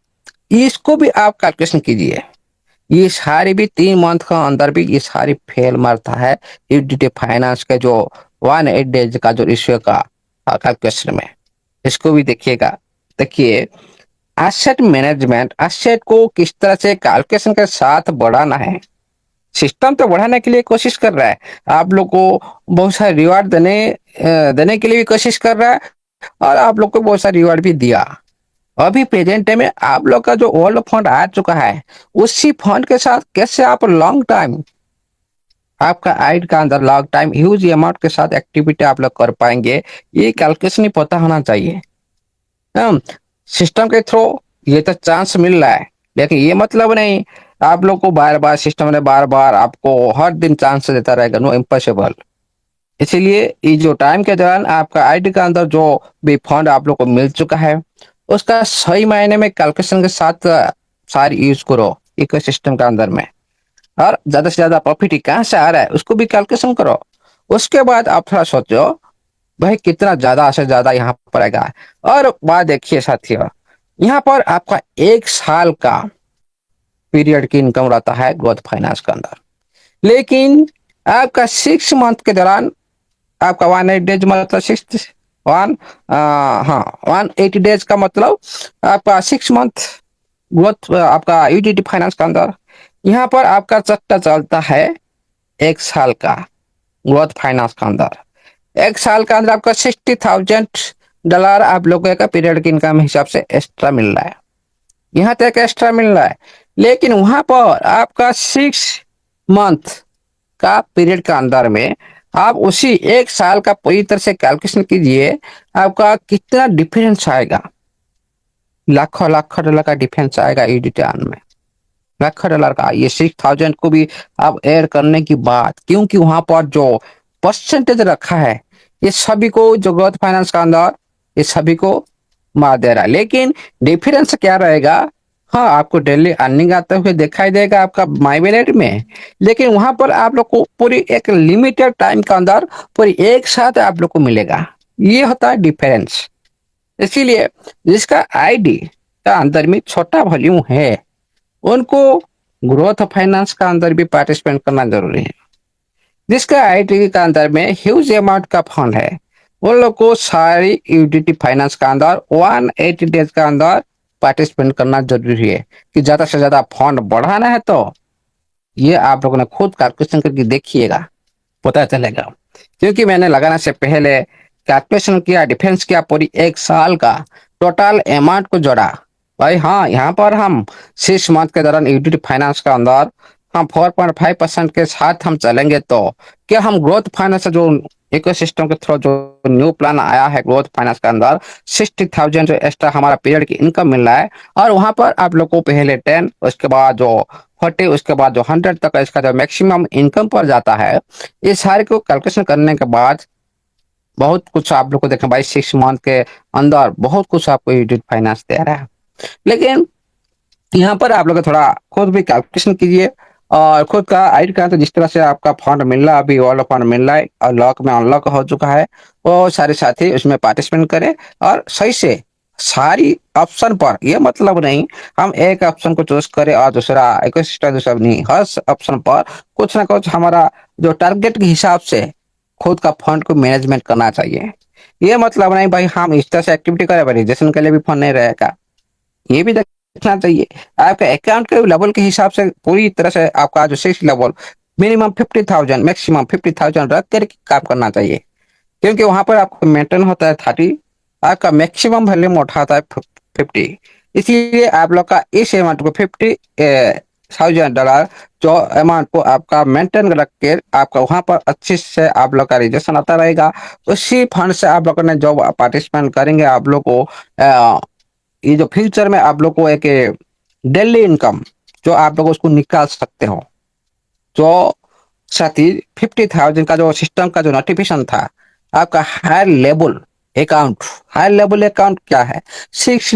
इसको भी आप कैलकुलेशन कीजिए। ये सारी भी 3 मंथ का अंदर भी ये सारी फेल मारता है यूटिलिटी फाइनेंस के जो 180 डेज का जो रेशियो का कैलकुलेशन में। इसको भी देखिएगा। देखिए एसेट मैनेजमेंट, एसेट को किस तरह से कैलकुलेशन के साथ बढ़ाना है। सिस्टम तो बढ़ाने के लिए कोशिश कर रहा है, आप लोग को बहुत सारे रिवार्ड देने के लिए भी कोशिश कर रहा है, और आप लोग को बहुत सारे रिवार्ड भी दिया। अभी प्रेजेंट टाइम में आप लोग का जो ओल्ड फंड आ चुका है, उसी फंड के साथ कैसे आप लॉन्ग टाइम आपका आइड का अंदर लॉन्ग टाइम ह्यूज अमाउंट के साथ एक्टिविटी आप लोग कर पाएंगे, ये कैलकुलेशन ही पता होना चाहिए। सिस्टम के थ्रू ये तो चांस मिल रहा है, लेकिन ये मतलब नहीं आप लोग को बार बार सिस्टम ने बार बार आपको हर दिन चांस देता रहेगा, नो इम्पॉसिबल। इसीलिए ये जो टाइम के दौरान आपका आईडी का अंदर जो भी फंड आप लोग को मिल चुका है, उसका सही मायने में कैलकुलेशन के साथ सारी यूज करो इकोसिस्टम के अंदर में। और ज्यादा से ज्यादा प्रॉफिट कहाँ से आ रहा है उसको भी कैलकुलेशन करो। उसके बाद आप थोड़ा सोचो भाई कितना ज्यादा से ज्यादा यहाँ पर आएगा। और बात देखिए साथियों, यहाँ पर आपका 1 साल का पीरियड की इनकम रहता है ग्रोथ फाइनेंस के अंदर, लेकिन आपका 6 मंथ के दौरान आपका 180 डेज मतलब 180 डेज का मतलब आपका 6 मंथ ग्रोथ आपका यूटिलिटी फाइनेंस के अंदर। यहाँ पर आपका चक्का चलता है 1 साल का ग्रोथ फाइनेंस के अंदर। 1 साल के अंदर आपका $60,000 आप लोगों का पीरियड की इनकम हिसाब से एक्स्ट्रा मिल रहा है, यहाँ तक एक्स्ट्रा मिल रहा है। लेकिन वहां पर आपका 6 मंथ का पीरियड के अंदर में आप उसी 1 साल का पूरी तरह से कैलकुलेशन कीजिए, आपका कितना डिफरेंस आएगा। लाखों लाखों डॉलर का डिफरेंस आएगा यूडिटी में, लाखों डॉलर का। ये 6,000 को भी आप ऐड करने की बात, क्योंकि वहां पर जो परसेंटेज रखा है ये सभी को जो ग्रोथ फाइनेंस का अंदर ये सभी को मार दे रहा है। लेकिन डिफरेंस क्या रहेगा, हाँ आपको डेली अर्निंग आते हुए दिखाई देगा आपका माई वैलेट में, लेकिन वहां पर आप लोग को पूरी एक लिमिटेड टाइम के अंदर पूरी एक साथ आप लोग को मिलेगा। ये होता है डिफरेंस। इसीलिए जिसका आईडी का अंदर में छोटा वॉल्यूम है उनको ग्रोथ फाइनेंस का अंदर भी पार्टिसिपेट करना जरूरी है। जिसका आईडी का अंदर में ह्यूज अमाउंट का फंड है उन लोग को सारी यूटिलिटी फाइनेंस का अंदर 180 डेज का अंदर पार्टिसिपेट करना जरूरी है। कि ज्यादा से ज्यादा फंड बढ़ाना है तो ये आप लोगों ने खुद कैलकुलेशन करके देखिएगा, पता चलेगा। क्योंकि मैंने लगाने से पहले कैलकुलेशन किया, डिफेंस किया, पूरी 1 साल का टोटल अमाउंट को जोड़ा। भाई हाँ, यहाँ पर हम 6 मंथ के दौरान यूटिलिटी फाइनेंस का अंदर हम 4.5% के साथ हम चलेंगे तो क्या हम ग्रोथ फाइनेंस जो इकोसिस्टम के थ्रू जो न्यू प्लान आया है ग्रोथ फाइनेंस के अंदर 60,000 जो एक्स्ट्रा हमारा पीरियड की इनकम मिल रहा है, और वहां पर आप लोग को पहले 10 उसके बाद जो 40 उसके बाद जो 100 तक इसका जो मैक्सिमम इनकम पर जाता है, ये सारे को कैलकुलेशन करने के बाद बहुत कुछ आप लोग को देखना भाई 6 मंथ के अंदर बहुत कुछ आपको यूटिलिटी फाइनेंस दे रहा है। लेकिन यहाँ पर आप लोग थोड़ा खुद भी कैलकुलेशन कीजिए और खुद का आइड का तो जिस तरह से आपका फंड मिल रहा है, अभी वाला फंड मिल रहा है और लॉक में अनलॉक हो चुका है, वो सारे साथी उसमें पार्टिसिपेट करें और सही से सारी ऑप्शन पर। ये मतलब नहीं हम एक ऑप्शन को चूज करें और दूसरा इकोसिस्टम दूसरा नहीं, हर ऑप्शन पर कुछ ना कुछ हमारा जो टारगेट के हिसाब से खुद का फंड को मैनेजमेंट करना चाहिए। ये मतलब नहीं भाई हम इस तरह से एक्टिविटी करें, वेरिजेशन के लिए भी फंड नहीं रहेगा, ये भी देखना चाहिए। आपके अकाउंट के लेवल के हिसाब से पूरी तरह से आपका जो 6 लेवल मिनिमम 50,000 मैक्सिमम 50,000 रख कर काम करना चाहिए, क्योंकि वहां पर आपको मेंटेन होता है 30, आपका मैक्सिमम वॉल्यूम उठाता है 50। इसलिए आप लोग का इस अमाउंट को $50,000 जो अमाउंट को आपका मेंटेन रख के आपका वहां पर अच्छे से आप लोग का रिजेक्शन आता रहेगा। उसी फंड से आप लोगों ने जो पार्टिसिपेट करेंगे आप लोग को ये जो फ्यूचर में आप लोग को एक डेली इनकम जो आप लोग उसको निकाल सकते हो। जो साथी 50,000 का जो सिस्टम का जो नोटिफिकेशन था आपका higher level account, higher level account क्या है? सिक्स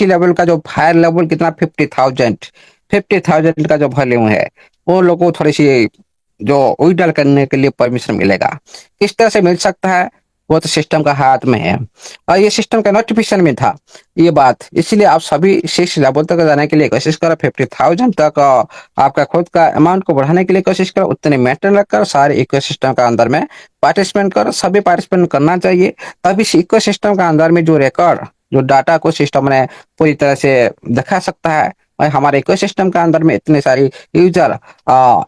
लेवल का जो हायर लेवल कितना 50,000 का जो वॉल्यूम है, वो लोगों को थोड़ी सी जो विड्रॉल करने के लिए परमिशन मिलेगा। किस तरह से मिल सकता है, वो तो सिस्टम का हाथ में है, और ये सिस्टम का नोटिफिकेशन में था ये बात। इसलिए आप सभी 6 लेवल तक जाने के लिए कोशिश करो, 50,000 तक आपका खुद का अमाउंट को बढ़ाने के लिए कोशिश करो, उतने मेंटेन रखकर सारे इकोसिस्टम का अंदर में पार्टिसिपेंट करो। सभी पार्टिसिपेंट करना चाहिए, तभी इस इकोसिस्टम का अंदर में जो रिकॉर्ड, जो डाटा को सिस्टम ने पूरी तरह से दिखा सकता है। और हमारे इकोसिस्टम के अंदर में इतने सारी यूजर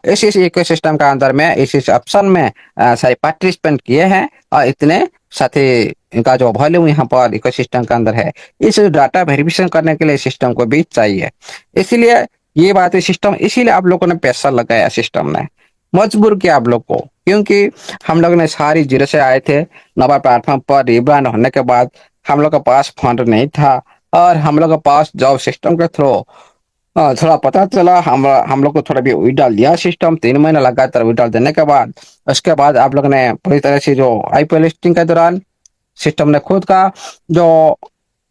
इस इकोसिस्टम का अंदर में इस ऑप्शन में सारे पार्टिसिपेंट किए हैं, और इतने साथी इनका जो वॉल्यूम यहाँ पर इकोसिस्टम के अंदर है, इस डाटा वेरिफिकेशन करने के लिए सिस्टम को भी चाहिए। इसीलिए ये बात है, सिस्टम इसीलिए आप लोगों ने पैसा लगाया, सिस्टम ने मजबूर किया आप लोग को, क्योंकि हम लोग ने सारी जीरो से आए थे। नवा प्लेटफॉर्म पर रिब्रांड होने के बाद हम लोग के पास फंड नहीं था, और हम लोग के पास जॉब सिस्टम के थ्रू थोड़ा पता चला, हम लोग को थोड़ा भी विड्रॉल दिया सिस्टम। 3 महीना लगातार विड्रॉल देने के बाद, उसके बाद आप लोग ने पूरी तरह से जो आईपीएल लिस्टिंग के दौरान सिस्टम ने खुद का जो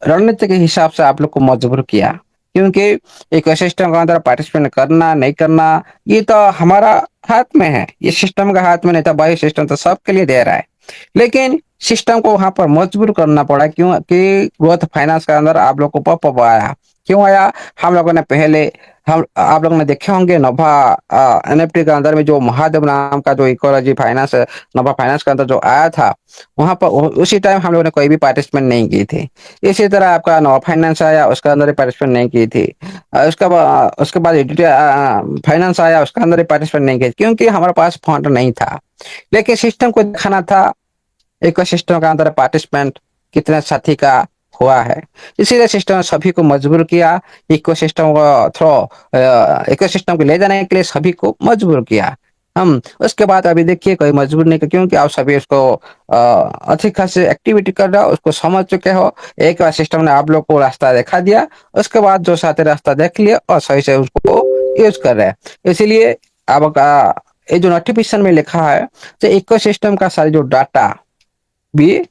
रणनीति के हिसाब से आप लोग को मजबूर किया, क्योंकि इकोसिस्टम के अंदर पार्टिसिपेट करना नहीं करना ये तो हमारा हाथ में है, ये सिस्टम का हाथ में नहीं था भाई। सिस्टम तो सबके लिए दे रहा है, लेकिन सिस्टम को वहां पर मजबूर करना पड़ा, क्योंकि ग्रोथ फाइनेंस के अंदर आप लोग को पॉपअप आया। क्यों आया? हम लोगों ने पहले, हम आप लोगों ने देखे होंगे नोवा एनएफटी के अंदर में जो महादेव नाम का जो इकोलॉजी फाइनेंस, नोवा फाइनेंस के अंदर जो आया था, वहां पर उसी टाइम हम लोगों ने कोई भी पार्टिसिपेंट नहीं की थी। इसी तरह आपका नोवा फाइनेंस आया, उसके अंदर भी पार्टिसिपेंट नहीं की थी। उसके बाद फाइनेंस आया, उसके अंदर भी पार्टिसिपेंट नहीं की, क्योंकि हमारे पास फंड नहीं था। लेकिन सिस्टम को दिखाना था इकोसिस्टम के अंदर पार्टिसिपेंट कितने साथी का हुआ है, इसीलिए सिस्टम ने सभी को मजबूर किया। इकोसिस्टम को थ्रो इकोसिस्टम को ले जाने के लिए सभी को मजबूर किया हम। उसके बाद अभी देखिए कोई मजबूर नहीं किया, क्योंकि आप सभी उसको अच्छी खासी एक्टिविटी कर रहे हो, उसको समझ चुके हो। एक बार सिस्टम ने आप लोग को रास्ता दिखा दिया, उसके बाद जो साथी रास्ता देख लिया और सही से उसको यूज कर रहे हैं। इसीलिए आपका ये जो नोटिफिकेशन में लिखा है, तो इकोसिस्टम का सारे जो डाटा भी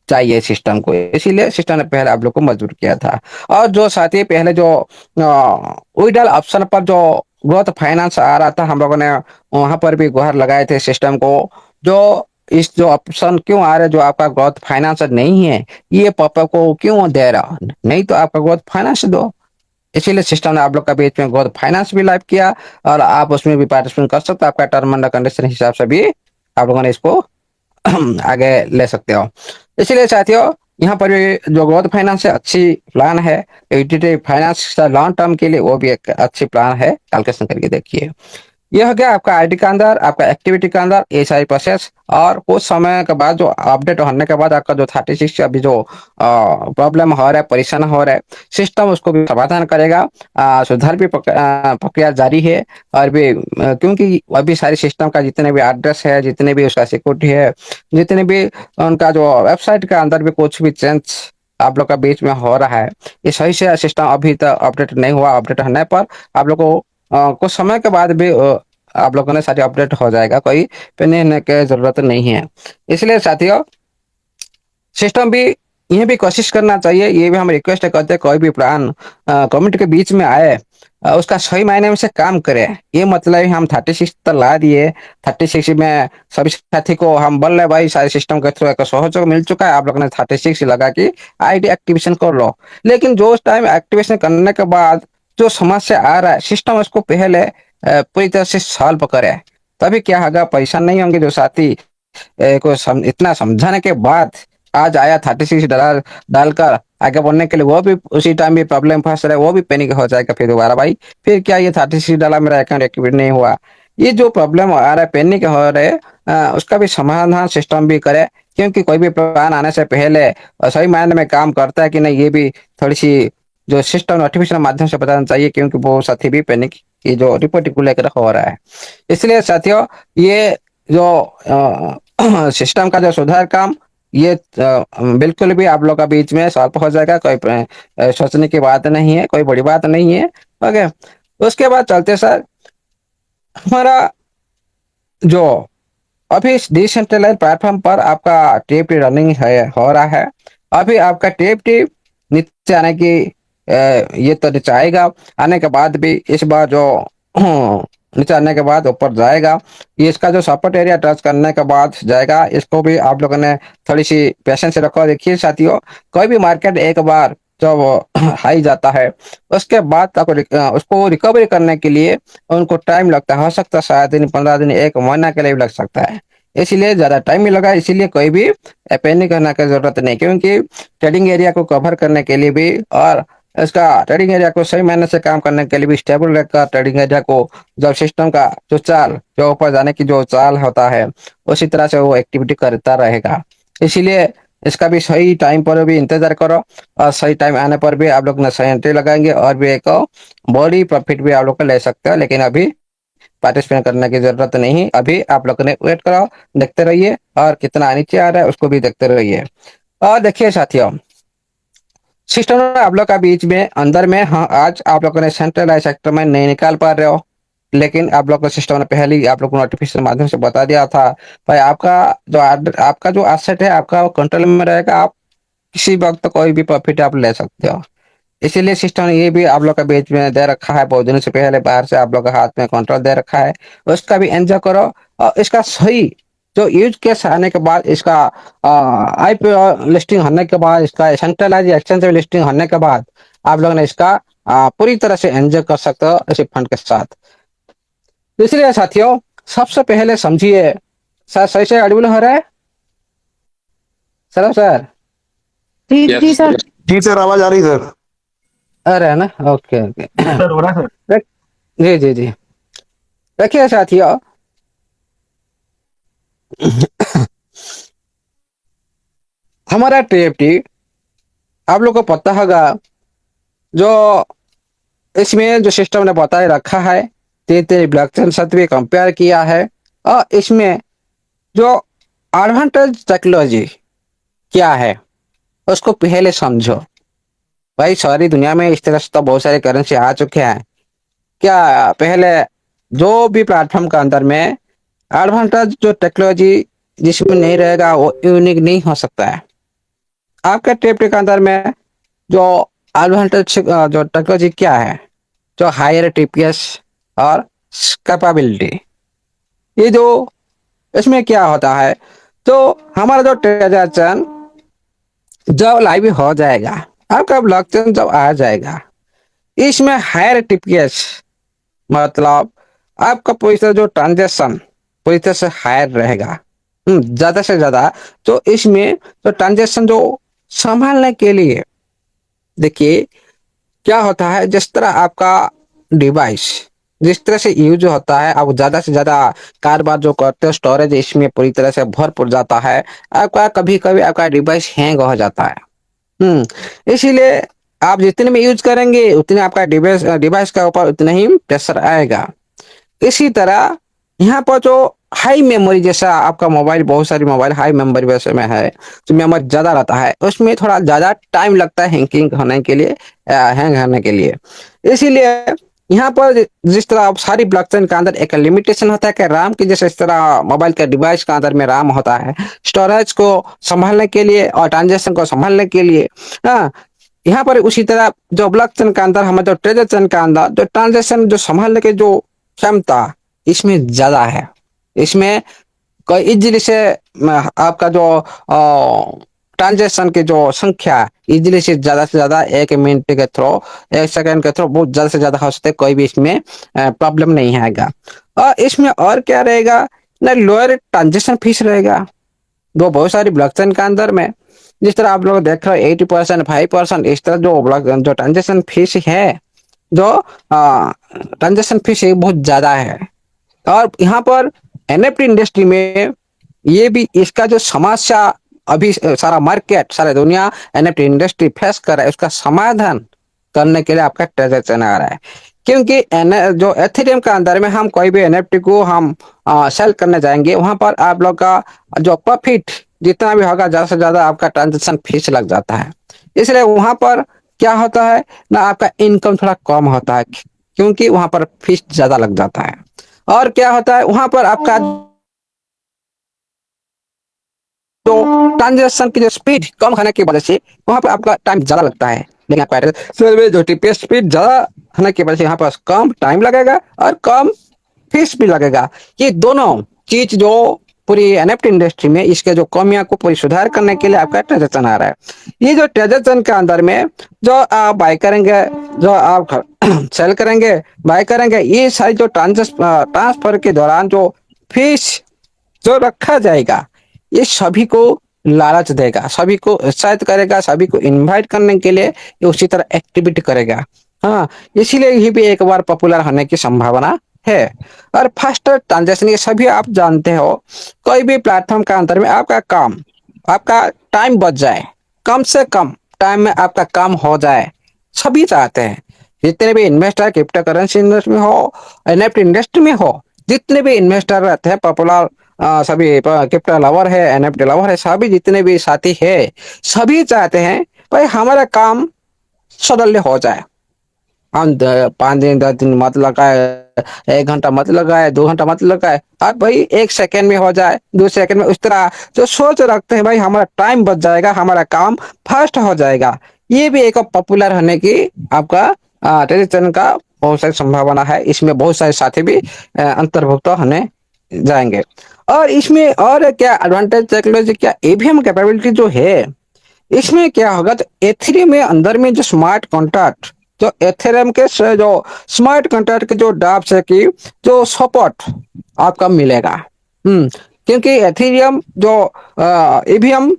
चाहिए सिस्टम को, इसीलिए सिस्टम ने पहले आप लोग को मजबूर किया था। और जो साथी पहले जो विड्रॉल ऑप्शन पर जो ग्रोथ फाइनेंस आ रहा था, हम लोगों ने वहां पर भी गुहार लगाए थे सिस्टम को, जो इस जो ऑप्शन क्यों आ रहा है, जो आपका ग्रोथ फाइनेंस नहीं है, ये पॉपअप को क्यों दे रहा, नहीं तो आपका ग्रोथ फाइनेंस दो। इसीलिए सिस्टम ने आप लोग का बीच में ग्रोथ फाइनेंस भी लाइव किया, और आप उसमें भी पार्टिसिपेट कर सकते हो। आपका टर्म एंड कंडीशन हिसाब से भी आप लोगों ने इसको आगे ले सकते हो। इसलिए साथियों, यहाँ पर भी जो ग्रोथ फाइनेंस है अच्छी प्लान है, एडिटिव फाइनेंस लॉन्ग टर्म के लिए वो भी एक अच्छी प्लान है, कैलकुलेशन करके देखिए। ये हो गया आपका आईडी का अंदर, आपका एक्टिविटी का अंदर ये सारी प्रोसेस। और कुछ समय के बाद जो अपडेट होने के बाद आपका जो 36 अभी जो प्रॉब्लम हो रहा है, परेशान हो रहा है, सिस्टम उसको भी समाधान करेगा। सुधार भी प्रक्रिया जारी है। और भी क्योंकि अभी सारी सिस्टम का जितने भी एड्रेस है, जितने भी उसका सिक्योरिटी है, जितने भी उनका जो वेबसाइट के अंदर भी कुछ भी चेंज आप लोग का बीच में हो रहा है, ये सही से सिस्टम अभी तक अपडेट नहीं हुआ। अपडेट होने पर आप लोग को कुछ समय के बाद भी आप लोगों ने सारी अपडेट हो जाएगा, कोई पैनिक होने की जरूरत नहीं है। इसलिए साथियों, सिस्टम भी ये भी कोशिश करना चाहिए, ये भी हम रिक्वेस्ट करते हैं, कोई भी प्लान कम्युनिटी के बीच में आए उसका सही मायने में से काम करे। ये मतलब हम 36 तक ला दिए, 36 में सभी साथी को हम बोल रहे भाई सारे सिस्टम के थ्रू एक सहयोग मिल चुका है, आप लोगों ने 36 लगा के आईडी एक्टिवेशन कर लो। लेकिन जो टाइम एक्टिवेशन करने के बाद जो समस्या आ रहा है, सिस्टम उसको पहले पूरी तरह से सॉल्व करे, तभी क्या होगा, परेशान नहीं होंगे जो साथी को इतना समझाने के बाद आज आया 36 डॉलर डालकर आगे बढ़ने के लिए, वो भी उसी टाइम भी प्रॉब्लम फंस रहा है, वो भी पैनिक हो जाएगा फिर दोबारा भाई, फिर क्या ये 36 डॉलर मेरा अकाउंट एक्टिवेट नहीं हुआ। ये जो प्रॉब्लम आ रहा है, पैनिक हो रहे उसका भी समाधान सिस्टम भी करे, क्योंकि कोई भी प्लान आने से पहले सही मायने में काम करता है कि नहीं, ये भी थोड़ी सी जो सिस्टम नोटिफिकेशन माध्यम से बताना चाहिए, क्योंकि वो साथी भी पैनिक की जो रिपोर्ट को लेकर हो रहा है। इसलिए साथियों, ये जो सिस्टम का जो सुधार काम, ये बिल्कुल भी आप लोग का बीच में सॉल्व हो जाएगा, कोई सोचने की बात नहीं है, कोई बड़ी बात नहीं है। ओके, उसके बाद चलते सर, हमारा जो अभी इस डिसेंट्रलाइज प्लेटफॉर्म पर आपका टीएफटी रनिंग है हो रहा है। अभी आपका टीएफटी नीचे आने की ये तो नीचे आएगा, आने के बाद भी इस बार जो नीचे आने के बाद ऊपर जाएगा। ये इसका जो सपोर्ट एरिया टच करने के बाद जाएगा, इसको भी आप लोगों ने थोड़ी सी पेशेंस रखो। देखिए साथियों, कोई भी मार्केट एक बार जब हाई जाता है उसके बाद आपको उसको रिकवरी करने के लिए उनको टाइम लगता है, हो सकता है 7 दिन 15 दिन 1 महीना के लिए भी लग सकता है। इसीलिए ज्यादा टाइम भी लगा, इसीलिए कोई भी पैनिक करने की जरूरत नहीं, क्योंकि ट्रेडिंग एरिया को कवर करने के लिए भी और इसका ट्रेडिंग एरिया को सही मायने से काम करने के लिए भी स्टेबल रखकर ट्रेडिंग एरिया को जब सिस्टम का जो चाल जो ऊपर जाने की जो चाल होता है उसी तरह से वो एक्टिविटी करता रहेगा। इसीलिए इसका भी सही टाइम पर भी इंतजार करो और सही टाइम आने पर भी आप लोग ने सही एंट्री लगाएंगे और भी एक बड़ी प्रॉफिट भी आप लोग को ले सकते हो। लेकिन अभी पार्टिसिपेट करने की जरूरत नहीं, अभी आप लोग ने वेट करो, देखते रहिए और कितना नीचे आ रहा है उसको भी देखते रहिए। और देखिए साथियों, सिस्टम में आप लोग का बीच में अंदर में, हाँ आज आप लोगों ने सेंट्रलाइज सेक्टर में नहीं निकाल पा रहे हो, लेकिन आप लोग का सिस्टम ने पहले ही आप लोग को नोटिफिकेशन माध्यम से बता दिया था भाई आपका जो एसेट है आपका कंट्रोल में रहेगा, आप किसी वक्त कोई भी प्रॉफिट आप ले सकते हो। इसीलिए सिस्टम ने ये भी आप लोग का बीच में दे रखा है, बहुत दिनों से पहले बाहर से आप लोग के हाथ में कंट्रोल दे रखा है, उसका भी एंजॉय करो। और इसका सही जो यूज केस आने के बाद, इसका आईपीओ लिस्टिंग होने के बाद, इसका सेंट्रलाइज एक्सचेंज लिस्टिंग होने के बाद आप लोग ने इसका पूरी तरह से एंजॉय कर सकते हो इसी फंड के साथ। इसलिए साथियों, सबसे पहले समझिए, सर सही से ऑडिबल हो रहा है सर? जी सर। जी सर, आवाज आ रही सर। अरे है ना, ओके ओके। सर हो रहा है सर। जी जी जी, देखिए साथियों, हमारा टीएफटी आप लोग को पता होगा, जो इसमें जो सिस्टम ने बताए रखा है, 3 ब्लॉकचेन साथ भी कंपेयर किया है। और इसमें जो एडवांटेज टेक्नोलॉजी क्या है उसको पहले समझो। भाई सारी दुनिया में इस तरह से तो बहुत सारे करेंसी आ चुके हैं, क्या पहले जो भी प्लेटफॉर्म के अंदर में एडवांटेज जो टेक्नोलॉजी जिसमें नहीं रहेगा वो यूनिक नहीं हो सकता है। आपका टीएफटी के अंदर में जो एडवांटेज जो टेक्नोलॉजी क्या है, जो हायर टीपीएस और कैपेबिलिटी, ये जो इसमें क्या होता है, तो हमारा जो ट्रांजैक्शन जब लाइव हो जाएगा, आपका ब्लॉकचेन जब आ जाएगा, इसमें हायर टीपीएस मतलब आपका पूरी तरह जो ट्रांजैक्शन पूरी तरह से हायर रहेगा, ज्यादा से ज्यादा। तो इसमें तो ट्रांजैक्शन जो संभालने के लिए, देखिए क्या होता है, जिस तरह आपका डिवाइस जिस तरह से यूज होता है, आप ज्यादा से ज्यादा कारोबार जो करते हो, स्टोरेज इसमें पूरी तरह से भरपूर जाता है, आपका कभी कभी आपका डिवाइस हैंग हो जाता है। इसीलिए आप जितने में यूज करेंगे उतने आपका डिवाइस के ऊपर उतना ही प्रेशर आएगा। इसी तरह यहाँ पर जो हाई मेमोरी, जैसा आपका मोबाइल, बहुत सारी मोबाइल हाई मेमोरी वैसे में है, तो मेमोरी ज्यादा रहता है, उसमें थोड़ा ज्यादा टाइम लगता है हैंगिंग होने के लिए, हैंग होने के लिए। इसीलिए यहाँ पर जिस तरह आप सारी ब्लॉकचेन के अंदर एक लिमिटेशन होता है कि राम की, जैसे इस तरह मोबाइल के डिवाइस के अंदर में राम होता है स्टोरेज को संभालने के लिए और ट्रांजेक्शन को संभालने के लिए। हाँ, यहाँ पर उसी तरह जो ब्लॉकचेन के अंदर हमारे जो ट्रांजेक्शन के अंदर जो ट्रांजेक्शन जो संभालने की जो क्षमता इसमें ज्यादा है। इसमें कोई इजीली से आपका जो ट्रांजेक्शन की जो संख्या इजीली से ज्यादा 1 मिनट के थ्रू 1 सेकंड के थ्रू बहुत ज्यादा से ज्यादा हो सकते, कोई भी इसमें प्रॉब्लम नहीं आएगा। और इसमें और क्या रहेगा ना, लोअर ट्रांजेक्शन फीस रहेगा। जो बहुत सारी ब्लॉकचेन के अंदर में जिस तरह आप लोग देख रहे हो 80% 5% इस तरह जो ट्रांजेक्शन फीस है, जो ट्रांजेक्शन फीस बहुत ज्यादा है। और यहाँ पर एनएफटी इंडस्ट्री में ये भी इसका जो समस्या अभी सारा मार्केट सारा दुनिया एनएफटी इंडस्ट्री फेस कर रहा है, उसका समाधान करने के लिए आपका ट्रांजेक्शन आ रहा है। क्योंकि जो एथेरियम के अंदर में हम कोई भी एनएफटी को हम सेल करने जाएंगे, वहां पर आप लोग का जो प्रॉफिट जितना भी होगा ज्यादा से ज्यादा आपका ट्रांजेक्शन फीस लग जाता है। इसलिए वहां पर क्या होता है ना, आपका इनकम थोड़ा कम होता है, क्योंकि वहां पर फीस ज्यादा लग जाता है। और क्या होता है वहां पर आपका जो ट्रांजेक्शन की जो स्पीड कम होने की वजह से वहां पर आपका टाइम ज्यादा लगता है, लेकिन आपका एयरटेल में जो टीपीएस स्पीड ज्यादा होने की वजह से यहाँ पर कम टाइम लगेगा और कम फीस भी लगेगा। ये दोनों चीज जो पूरी एनएफटी इंडस्ट्री में इसके जो कमियां को पूरी सुधार करने के लिए आपका ट्रांजेक्शन आ रहा है। ये जो ट्रांजेक्शन के अंदर में जो आप बाय करेंगे, जो आप सेल करेंगे, बाय करेंगे, ये सारी जो ट्रांसफर के दौरान जो फीस जो रखा जाएगा ये सभी को लालच देगा, सभी को उत्साहित करेगा, सभी को इनवाइट करने के लिए ये उसी तरह एक्टिविटी करेगा। हाँ, इसीलिए ये भी एक बार पॉपुलर होने की संभावना है। और फास्टर ट्रांजेक्शन ये सभी आप जानते हो, कोई भी प्लेटफॉर्म के अंदर में आपका काम, आपका टाइम बच जाए, कम से कम टाइम में आपका काम हो जाए, सभी चाहते हैं। जितने भी इन्वेस्टर क्रिप्टो करेंसी इंडस्ट्री में हो, एनएफटी इंडस्ट्री में हो, जितने भी इन्वेस्टर रहते हैं, पॉपुलर सभी क्रिप्टो लवर है, एनएफटी लवर है, सभी जितने भी साथी है, सभी चाहते हैं भाई हमारा काम सडनली हो जाए। हम 5 दिन 10 दिन मत लगाए, 1 घंटा मत लगाए, 2 घंटा मत लगाए, अब भाई 1 सेकेंड में हो जाए, 2 सेकेंड में, उस तरह जो सोच रखते हैं भाई हमारा टाइम बच जाएगा, हमारा काम फास्ट हो जाएगा, ये भी एक पॉपुलर होने की आपका ट्रेडिशन का बहुत सारी संभावना है। इसमें बहुत सारे साथी भी अंतर्भुक्त होने जाएंगे। और इसमें और क्या एडवांटेज टेक्नोलॉजी, क्या ईवीएम कैपेबिलिटी जो है, इसमें क्या होगा तो एथेरियम में अंदर में जो स्मार्ट कॉन्ट्रैक्ट, जो एथेरियम के जो स्मार्ट कॉन्ट्रैक्ट के जो डाप्स है कि जो सपोर्ट आपका मिलेगा। क्योंकि एथेरियम जो EVM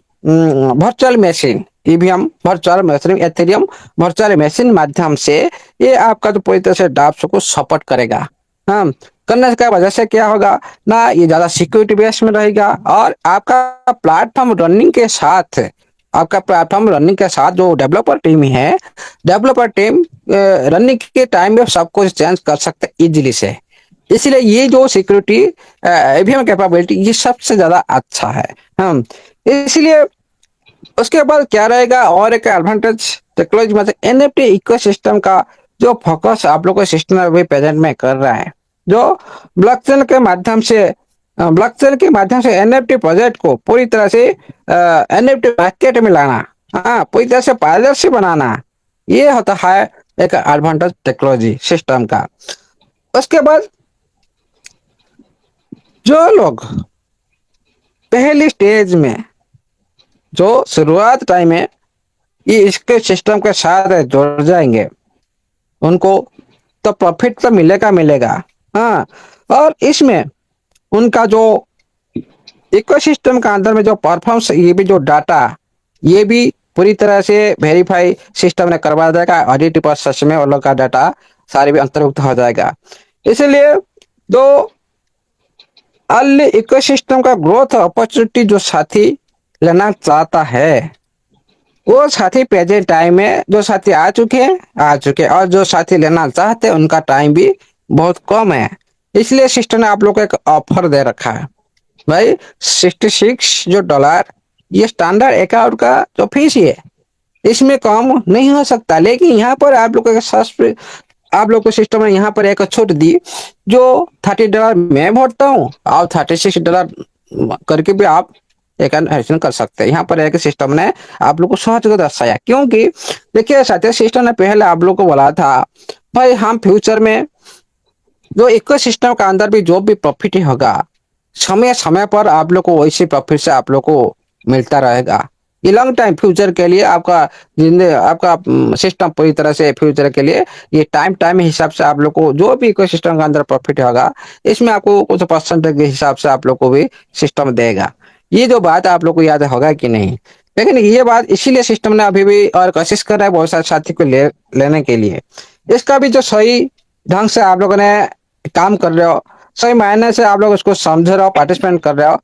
virtual machine, EVM virtual machine, Ethereum virtual machine माध्यम से ये आपका जो पूरी तरह से डाप्स को सपोर्ट करेगा। हाँ, करने की वजह से क्या होगा ना, ये ज्यादा सिक्योरिटी बेस में रहेगा और आपका प्लेटफॉर्म रनिंग के साथ, आपका प्लेटफॉर्म रनिंग के साथ जो डेवलपर टीम है, डेवलपर टीम रनिंग के टाइम में सब कुछ चेंज कर सकते इजीली से। इसलिए ये जो सिक्योरिटी ईवीएम कैपेबिलिटी ये सबसे ज्यादा अच्छा है। हम इसलिए उसके बाद क्या रहेगा और एक एडवांटेज टेक्नोलॉजी में एनएफटी इकोसिस्टम का जो फोकस आप लोग को सिस्टम अभी प्रेजेंट में कर रहा है, जो ब्लॉकचेन के माध्यम से, ब्लॉकचेन के माध्यम से एनएफटी प्रोजेक्ट को पूरी तरह से एनएफटी मार्केट में लाना, हाँ, पूरी तरह से पारदर्शी बनाना, ये होता है एक एडवांटेज टेक्नोलॉजी सिस्टम का। उसके बाद जो लोग पहली स्टेज में जो शुरुआत टाइम में ये इसके सिस्टम के साथ जुड़ जाएंगे, उनको तो प्रॉफिट तो मिलेगा मिलेगा। हाँ, और इसमें उनका जो इकोसिस्टम का अंदर में जो परफॉर्मेंस, ये भी जो डाटा, ये भी पूरी तरह से वेरीफाई सिस्टम ने करवा देगा, ऑडिट प्रोसेस में उन लोग का डाटा सारे भी अंतर्भुक्त हो जाएगा। इसलिए जो अर्ली इकोसिस्टम का ग्रोथ अपॉर्चुनिटी जो साथी लेना चाहता है, वो साथी प्रेजेंट टाइम में जो साथी आ चुके हैं, और जो साथी लेना चाहते हैं उनका टाइम भी बहुत कम है। इसलिए सिस्टम ने आप लोग को एक ऑफर दे रखा है भाई, $66 ये स्टैंडर्ड अकाउंट का जो फीस है, इसमें कम नहीं हो सकता। लेकिन यहाँ पर आप लोग आप लोग को सिस्टम ने यहाँ पर एक छूट दी, जो $30 मैं भरता हूँ और $36 करके भी आप एक एडिशन कर सकते हैं। यहाँ पर एक सिस्टम ने आप लोग को सहज को दर्शाया, क्योंकि देखिए साथियों, सिस्टम ने पहले आप लोग को बोला था भाई हम फ्यूचर में जो इकोसिस्टम का अंदर भी जो भी प्रॉफिट होगा, समय समय पर आप लोग को वैसे प्रॉफिट से आप लोग को मिलता रहेगा। ये लॉन्ग टाइम फ्यूचर के लिए आपका आपका सिस्टम पूरी तरह से फ्यूचर के लिए ये टाइम हिसाब से आप लोग को जो भी इकोसिस्टम के अंदर प्रॉफिट होगा, इसमें आपको कुछ परसेंटेज के हिसाब से आप लोग को भी सिस्टम देगा। ये जो बात आप लोग को याद होगा कि नहीं, लेकिन ये बात इसीलिए सिस्टम ने अभी भी और कोशिश कर रहा है बहुत सारे साथी को लेने के लिए। इसका भी जो सही ढंग से आप लोगों ने काम कर रहे हो, सही मायने से आप लोग उसको समझ रहे हो, पार्टिसिपेट कर रहे हो।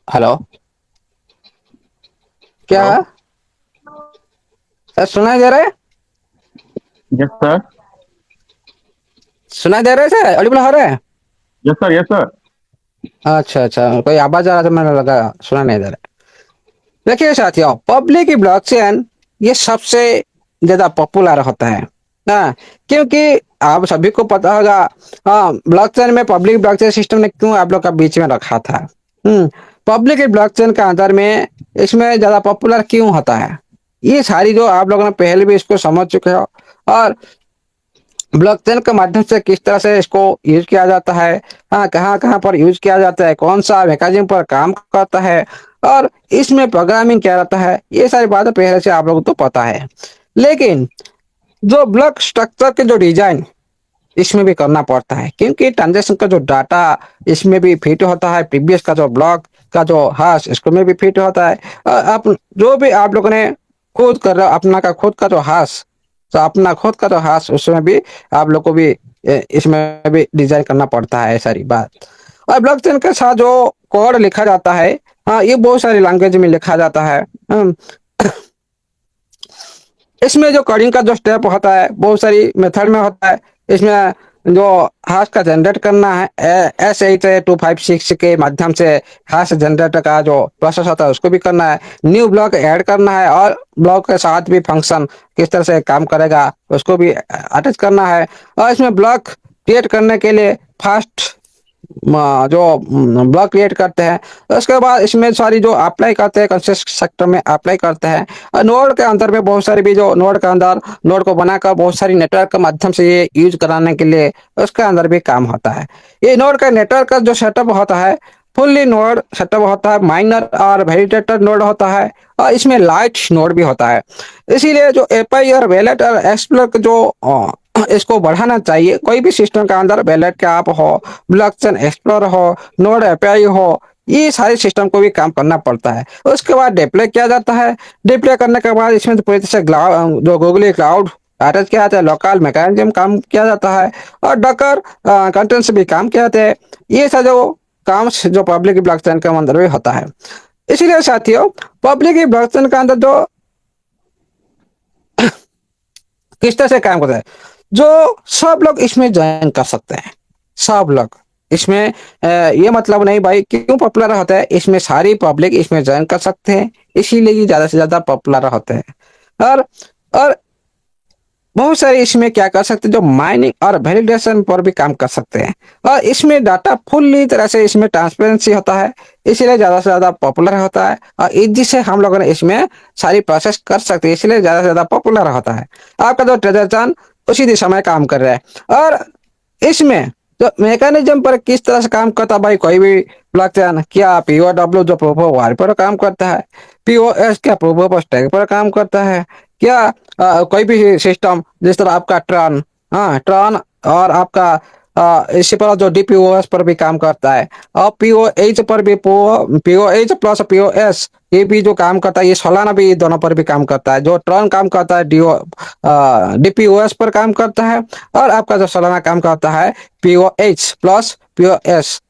हेलो, क्या है सर, सुनाई दे रहा है? Yes sir. सुनाई दे रहे सर, ऑडिबल हो रहा है? Yes sir, yes sir. अच्छा अच्छा, कोई आवाज आ रहा था, मैंने लगा सुना नहीं दे रहा। देखिए साथियों, पब्लिक ब्लॉकचेन ये सबसे ज्यादा पॉपुलर होता है ना, क्योंकि आप सभी को पता होगा, हाँ, ब्लॉकचेन में पब्लिक ब्लॉकचेन सिस्टम ने क्यों आप लोग का बीच में रखा था। पब्लिक ब्लॉकचेन के अंदर में इसमें ज्यादा पॉपुलर क्यों होता है, ये सारी जो आप लोगों ने पहले भी इसको समझ चुके हो, और ब्लॉकचेन के माध्यम से किस तरह से इसको यूज किया जाता है, हाँ कहाँ कहाँ पर यूज किया जाता है, कौन सा मैकेनिज्म पर काम करता है, और इसमें प्रोग्रामिंग क्या रहता है, ये सारी बातें पहले से आप लोगों को तो पता है। लेकिन जो ब्लॉक स्ट्रक्चर के जो डिजाइन इसमें भी करना पड़ता है, क्योंकि ट्रांजेक्शन का जो डाटा इसमें भी फिट होता है, प्रीवियस का जो ब्लॉक का जो हाश इसको में भी फिट होता है। आप जो भी आप लोगों ने खुद कर रहे हो अपना का खुद का जो हाश, तो अपना खुद का जो हाश उसमें भी आप लोग को भी इसमें भी डिजाइन करना पड़ता है सारी बात। और ब्लॉकचेन के साथ जो कोड लिखा जाता है, हाँ ये बहुत सारी लैंग्वेज में लिखा जाता है। इसमें जो कोडिंग का जो स्टेप होता है बहुत सारी मेथड में होता है। इसमें जो हैश का जनरेट करना है SHA-256 के माध्यम से हैश जनरेट का जो प्रोसेस होता है उसको भी करना है, न्यू ब्लॉक ऐड करना है, और ब्लॉक के साथ भी फंक्शन किस तरह से काम करेगा उसको भी अटैच करना है। और इसमें ब्लॉक क्रिएट करने के लिए फास्ट जो ब्लॉक क्रिएट करते हैं, तो उसके बाद इसमें सारी जो अप्लाई करते हैं कंसेंट सेक्टर में अप्लाई करते हैं। और नोड के अंदर में बहुत सारी भी जो नोड के अंदर नोड को बनाकर बहुत सारी नेटवर्क के माध्यम से ये यूज कराने के लिए उसके अंदर भी काम होता है। ये नोड का नेटवर्क का जो सेटअप होता है फुल्ली नोड सेटअप होता है, माइनर और वैलिडेटर नोड होता है, और इसमें लाइट नोड भी होता है। इसीलिए जो एपीआई और वैलेट और एक्सप्लोर जो इसको बढ़ाना चाहिए, कोई भी सिस्टम के अंदर वैलेट के आप हो, ब्लॉकचेन एक्सप्लोर हो, नोड एपीआई हो, ये सारे सिस्टम को भी काम करना पड़ता है। उसके बाद डिप्लॉय किया जाता है। डिप्लॉय करने के बाद इसमें पूरी तरह से जो गूगल क्लाउड अटैच किया जाता है, लोकल मैकेनिज्म काम किया जाता है, और डकर कंटेंट से भी काम किया जाता है। ये सब जो काम जो पब्लिक ब्लॉकचेन के अंदर भी होता है। इसीलिए साथियों पब्लिक ब्लॉकचेन के अंदर जो किस तरह से काम करता है, जो सब लोग इसमें ज्वाइन कर सकते हैं, सब लोग इसमें ये मतलब नहीं भाई क्यों पॉपुलर होता है, इसमें सारी पब्लिक इसमें ज्वाइन कर सकते हैं, इसीलिए ये ज्यादा से ज्यादा पॉपुलर होते हैं। और बहुत सारे इसमें क्या कर सकते हैं, जो माइनिंग और वैलिडेशन पर भी काम कर सकते हैं, और इसमें डाटा फुल्ली तरह से इसमें ट्रांसपेरेंसी होता है, इसीलिए ज्यादा से ज्यादा पॉपुलर होता है, और इजी से हम लोगों ने इसमें सारी प्रोसेस कर सकते हैं, इसलिए ज्यादा से ज्यादा पॉपुलर होता है। आपका जो ट्रांजेक्शन उसी दिशा में काम कर रहा है। और इसमें जो मैकेनिज्म पर किस तरह से काम करता है भाई, कोई भी ब्लॉकचेन क्या POW जो प्रूफ ऑफ वर्क पर काम करता है, POS क्या प्रूफ ऑफ स्टेक पर काम करता है, क्या कोई भी सिस्टम जिस तरह आपका ट्रॉन, हाँ ट्रॉन और आपका इसी पर जो DPoS पर भी काम करता है, और POH पर भी POH प्लस POS ये भी जो काम करता है, ये सोलाना भी दोनों पर भी काम करता है। जो ट्रॉन काम करता है DPoS पर काम करता है, और आपका जो सोलाना काम करता है POH प्लस POS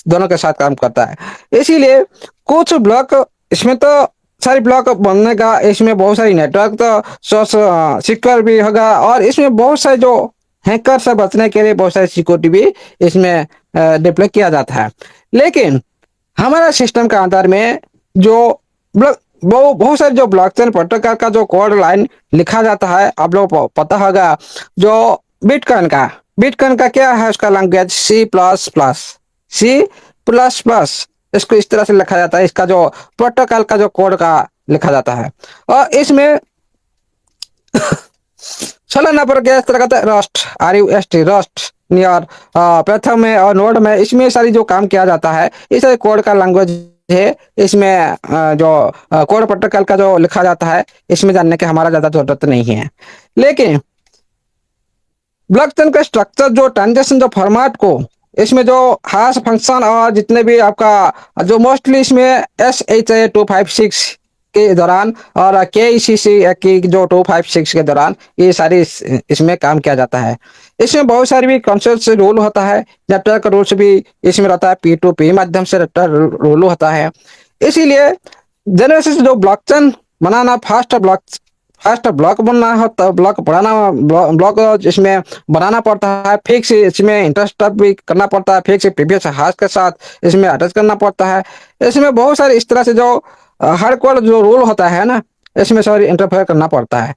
दोनों के साथ काम करता है। इसीलिए कुछ ब्लॉक इसमें तो सारी ब्लॉक बनने का, इसमें बहुत सारी नेटवर्क तो सोर्स सिक्योर भी होगा, और इसमें बहुत सारे जो हैकर से बचने के लिए बहुत सारी सिक्योरिटी भी इसमें डिप्लॉय किया जाता है। लेकिन हमारा सिस्टम के अंदर में जो बहुत सारे जो ब्लॉकचेन प्रोटोकॉल का जो कोड लाइन लिखा जाता है, आप लोगों को पता होगा, जो बिटकॉइन का क्या है उसका लैंग्वेज C++, इसको इस तरह से लिखा जाता है, इसका जो प्रोटोकॉल का जो कोड का लिखा जाता है। और इसमें सोलाना पर क्या इस तरह का रस्ट नियर प्रथम में और नोड में, इसमें सारी जो काम किया जाता है इस कोड का लैंग्वेज है। इसमें जो कोड प्रोटोकॉल का जो लिखा जाता है इसमें जानने की हमारा ज्यादा जरूरत नहीं है। लेकिन ब्लॉकचेन का स्ट्रक्चर जो ट्रांजेक्शन जो फॉर्मेट को, इसमें जो हैश फंक्शन और जितने भी आपका जो मोस्टली इसमें SHA-256 के दौरान और KECC की जो 256 के दौरान ये सारी इसमें काम किया जाता है। इसमें बहुत सारी भी कॉन्सेप्ट रूल होता है, नेटवर्क रूल्स भी इसमें रहता है, P2P माध्यम से रूल होता है। इसीलिए जनरल से जो ब्लॉकचेन बनाना फास्ट ब्लॉक बनना होता, ब्लॉक इसमें बनाना पड़ता है, फिक्स इसमें इंटरेस्ट भी करना पड़ता है, फिक्स प्रीवियस हैश के साथ इसमें अटैच करना पड़ता है। इसमें बहुत सारे इस तरह से जो हर कोड जो रूल होता है ना, इसमें सारी इंटरफेयर करना पड़ता है।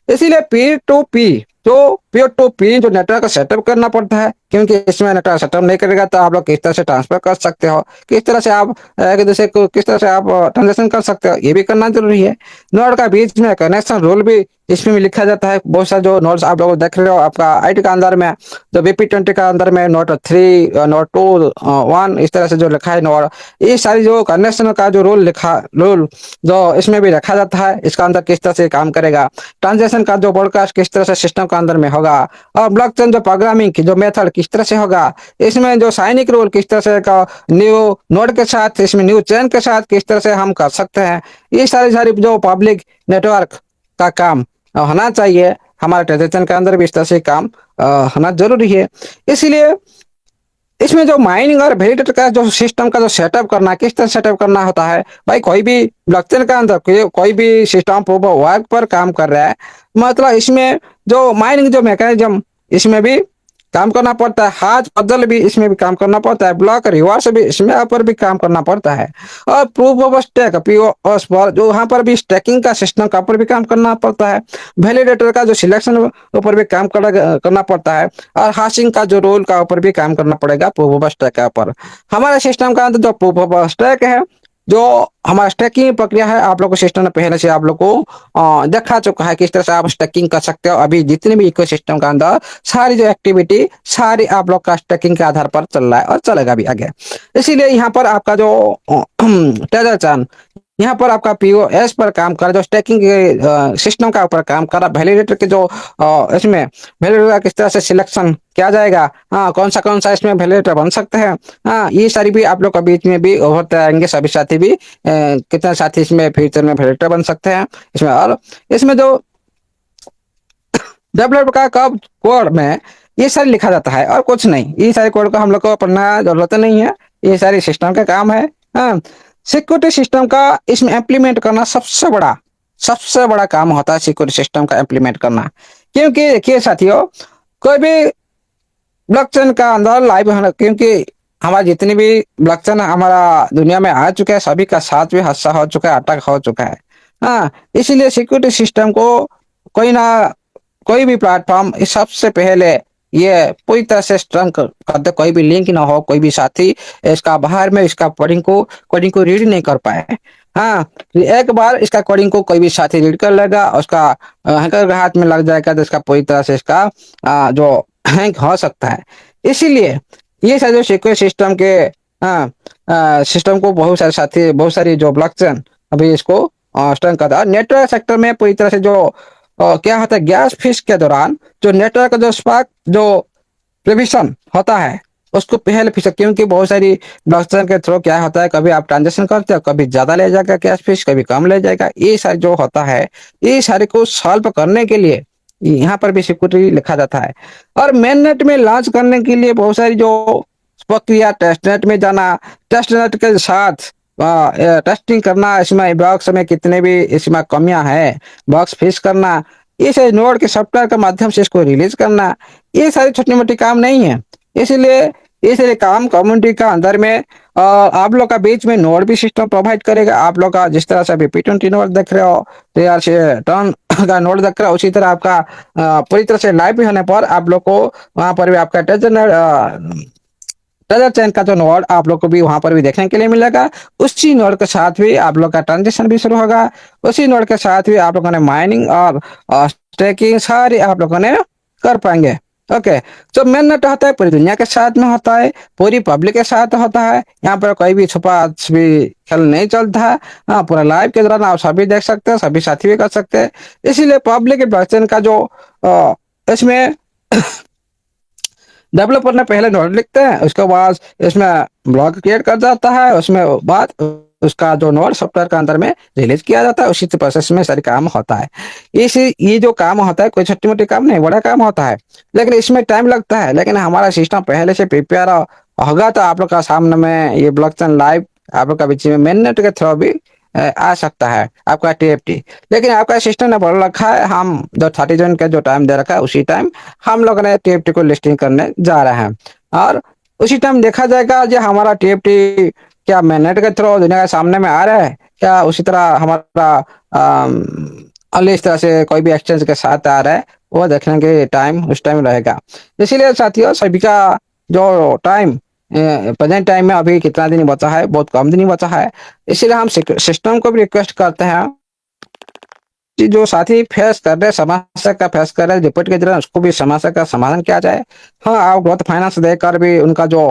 इसीलिए P2P जो पीयर टू पी जो नेटवर्क का सेटअप करना पड़ता है, क्योंकि इसमें नेटवर्क सेटअप नहीं करेगा तो आप लोग किस तरह से ट्रांसफर कर सकते हो, किस तरह से आप एक दूसरे को किस तरह से आप ट्रांजेक्शन कर सकते हो, ये भी करना जरूरी है। नोड का बीच में कनेक्शन रूल भी इसमें भी लिखा जाता है। बहुत सारे जो नोड्स आप लोग देख रहे हो आपका आईटी का अंदर में, जो BP20 का अंदर में नोड 3, नोड 2, 1 इस तरह से जो लिखा है नोड, ये सारी जो कनेक्शन का जो रूल जो इसमें भी रखा जाता है, इसका अंदर किस तरह से काम करेगा, ट्रांजेक्शन का जो ब्रॉडकास्ट किस तरह से सिस्टम के अंदर में होगा, और ब्लॉकचेन जो प्रोग्रामिंग की जो मेथड किस तरह से होगा, इसमें जो साइनिक रूल किस तरह से का न्यू नोड के साथ, इसमें न्यू चेन के साथ किस तरह से हम कर सकते हैं, ये सारी जो पब्लिक नेटवर्क का काम होना चाहिए। हमारे ट्रांजेक्शन के अंदर भी इस तरह से काम होना जरूरी है। इसलिए इसमें जो माइनिंग और वैलिडेटर का जो सिस्टम का जो सेटअप करना, किस तरह सेटअप करना होता है भाई, कोई भी ब्लॉकचेन का अंदर कोई भी सिस्टम प्रूफ ऑफ वर्क पर काम कर रहा है, मतलब इसमें जो माइनिंग जो मैकेनिज्म इसमें भी काम करना पड़ता है, हाथ बदल भी इसमें भी काम करना पड़ता है, ब्लॉक रिवर्स भी इसमें ऊपर भी काम करना पड़ता है, और प्रूफ ऑफ स्टेक POS पर जो यहाँ पर भी स्टेकिंग का सिस्टम का ऊपर भी काम करना पड़ता है, वैलिडेटर का जो सिलेक्शन ऊपर भी काम करना पड़ता है, और हाशिंग का जो रोल का ऊपर भी काम करना पड़ेगा प्रूफ ऑफ स्टेक के ऊपर। हमारे सिस्टम का अंदर जो प्रूफ ऑफ स्टेक है, जो हमारा स्टेकिंग प्रक्रिया है, आप लोग को सिस्टम ने पहले से आप लोग को दिखा चुका है किस तरह से आप स्टेकिंग कर सकते हो। अभी जितने भी इकोसिस्टम का अंदर सारी जो एक्टिविटी सारी आप लोग का स्टेकिंग के आधार पर चल रहा है और चलेगा भी आगे। इसीलिए यहाँ पर आपका जो ट्रेजर चैन यहाँ पर आपका POS पर काम कर, जो स्टेकिंग के सिस्टम का ऊपर काम कर रहा, वैलिडेटर के जो इसमें वैलिडेटर किस तरह से सिलेक्शन किया जाएगा, हाँ कौन सा इसमें वैलिडेटर बन सकते हैं, हाँ ये सारी भी आप लोग के बीच में भी होते आएंगे। सभी साथी भी कितने साथी इसमें फ्यूचर में वैलिडेटर बन सकते हैं इसमें। और इसमें जो डेवलपर का कब कोड में ये सारी लिखा जाता है और कुछ नहीं, ये सारे कोड को हम लोग को पढ़ना जरूरत नहीं है, ये सारी सिस्टम का काम है। हाँ, सिक्योरिटी सिस्टम का इसमें इम्प्लीमेंट करना सबसे बड़ा काम होता है, सिक्योरिटी सिस्टम का इम्प्लीमेंट करना। क्योंकि देखिए साथियों, कोई भी ब्लॉकचेन का अंदर लाइव होना, क्योंकि हमारा जितनी भी ब्लॉकचेन हमारा दुनिया में आ चुका है, सभी का साथ भी हादसा हो चुका है, अटैक हो चुका है। हाँ, इसीलिए सिक्योरिटी सिस्टम को कोई भी प्लेटफॉर्म सबसे पहले ये पूरी तरह से स्ट्रंग कर दे, कोई भी लिंक ना हो, कोई भी साथी इसका बाहर में इसका कोडिंग को रीड नहीं कर पाए। हाँ, एक बार इसका कोडिंग को कोई भी साथी रीड कर लेगा, उसका हैकर के हाथ में लग जाएगा तो इसका पूरी तरह से इसका जो हैक हो सकता है। इसीलिए ये सारे जो सिक्योर सिस्टम के सिस्टम को बहुत सारी जो ब्लॉकचेन अभी इसको स्ट्रंग करता है। नेटवर्क सेक्टर में पूरी तरह से जो क्या होता है, गैस फिश के दौरान जो नेटवर्क का जो स्पार्क जो प्रिविशन होता है उसको पहले फिश, क्योंकि बहुत सारी ब्लॉकचेन के थ्रू क्या होता है, कभी आप ट्रांजेक्शन करते हो, कभी ज्यादा ले जाएगा कैश फिश, कभी कम ले जाएगा, ये सारी जो होता है, ये सारे को सॉल्व करने के लिए यहाँ पर भी सिक्योरिटी लिखा जाता है। और मेन नेट में लॉन्च करने के लिए बहुत सारी जो प्रक्रिया, टेस्ट नेट में जाना, टेस्ट नेट के साथ टेस्टिंग करना, इसमें बॉक्स में कितने भी इसमें कमियां है बॉक्स फिक्स करना, ये सारे नोड के सॉफ्टवेयर के माध्यम से इसको रिलीज करना, ये सारी छोटी मोटी काम नहीं है। इसलिए ये सारे काम कम्युनिटी का अंदर में आप लोग का बीच में नोड भी सिस्टम प्रोवाइड करेगा। आप लोग का जिस तरह से अभी P20 नोड देख रहे हो, तैयार से टर्न का नोड देख रहे हो, उसी तरह आपका पूरी तरह से लाइव भी होने पर आप लोग को वहां पर भी आपका ट्रेजर चैन का जो नोड आप लोग को भी वहां पर भी देखने के लिए मिलेगा। उसी नोड के साथ भी आप लोग का ट्रांजेक्शन भी शुरू होगा, उसी नोड के साथ भी आप लोगों ने माइनिंग और स्टेकिंग सारी आप लोगों ने कर पाएंगे। ओके, जो मेन नेट होता है पूरी दुनिया के साथ में होता है, पूरी पब्लिक के साथ होता है, यहाँ पर कोई भी छुपा भी खेल नहीं चलता है। हाँ, पूरा लाइव के दौरान आप सभी देख सकते हैं, सभी साथी भी कर सकते हैं। इसीलिए पब्लिक ब्लॉकचेन का जो इसमें डेवलपर ने पहले नोड लिखते हैं, उसके बाद इसमें ब्लॉक क्रिएट कर जाता है, उसमें बाद उसका जो नोड सॉफ्टवेयर के अंदर में रिलीज किया जाता है। उसी प्रोसेस में सारी काम होता है। ये जो काम होता है कोई छोटी मोटी काम नहीं, बड़ा काम होता है, लेकिन इसमें टाइम लगता है। लेकिन हमारा सिस्टम पहले से प्रिपेयर होगा तो आप लोग का सामने में ये ब्लॉकचेन लाइव आप लोग का बीच में मेन नेट के थ्रू भी आ सकता है आपका TFT। लेकिन आपका सिस्टम ने बोल रखा है, हम जो 30 जून का जो टाइम दे रखा है उसी टाइम हम लोग ने TFT को लिस्टिंग करने जा रहे हैं, और उसी टाइम देखा जाएगा जो हमारा TFT क्या मैनेट के थ्रू दुनिया के सामने में आ रहा है, क्या उसी तरह हमारा इस तरह से कोई भी एक्सचेंज के साथ आ रहा है, वो देखने के टाइम उस टाइम रहेगा। इसीलिए साथियों सभी का जो टाइम प्रेजेंट टाइम में अभी कितना दिन बचा है, बहुत कम दिन ही बचा है। इसीलिए हम सिस्टम को भी रिक्वेस्ट करते हैं कि जो साथी फेस कर रहे समस्या का फेस कर रहे रिपोर्ट के जरिए उसको भी समस्या का समाधान किया जाए। हाँ, आप ग्रोथ फाइनेंस देकर भी उनका जो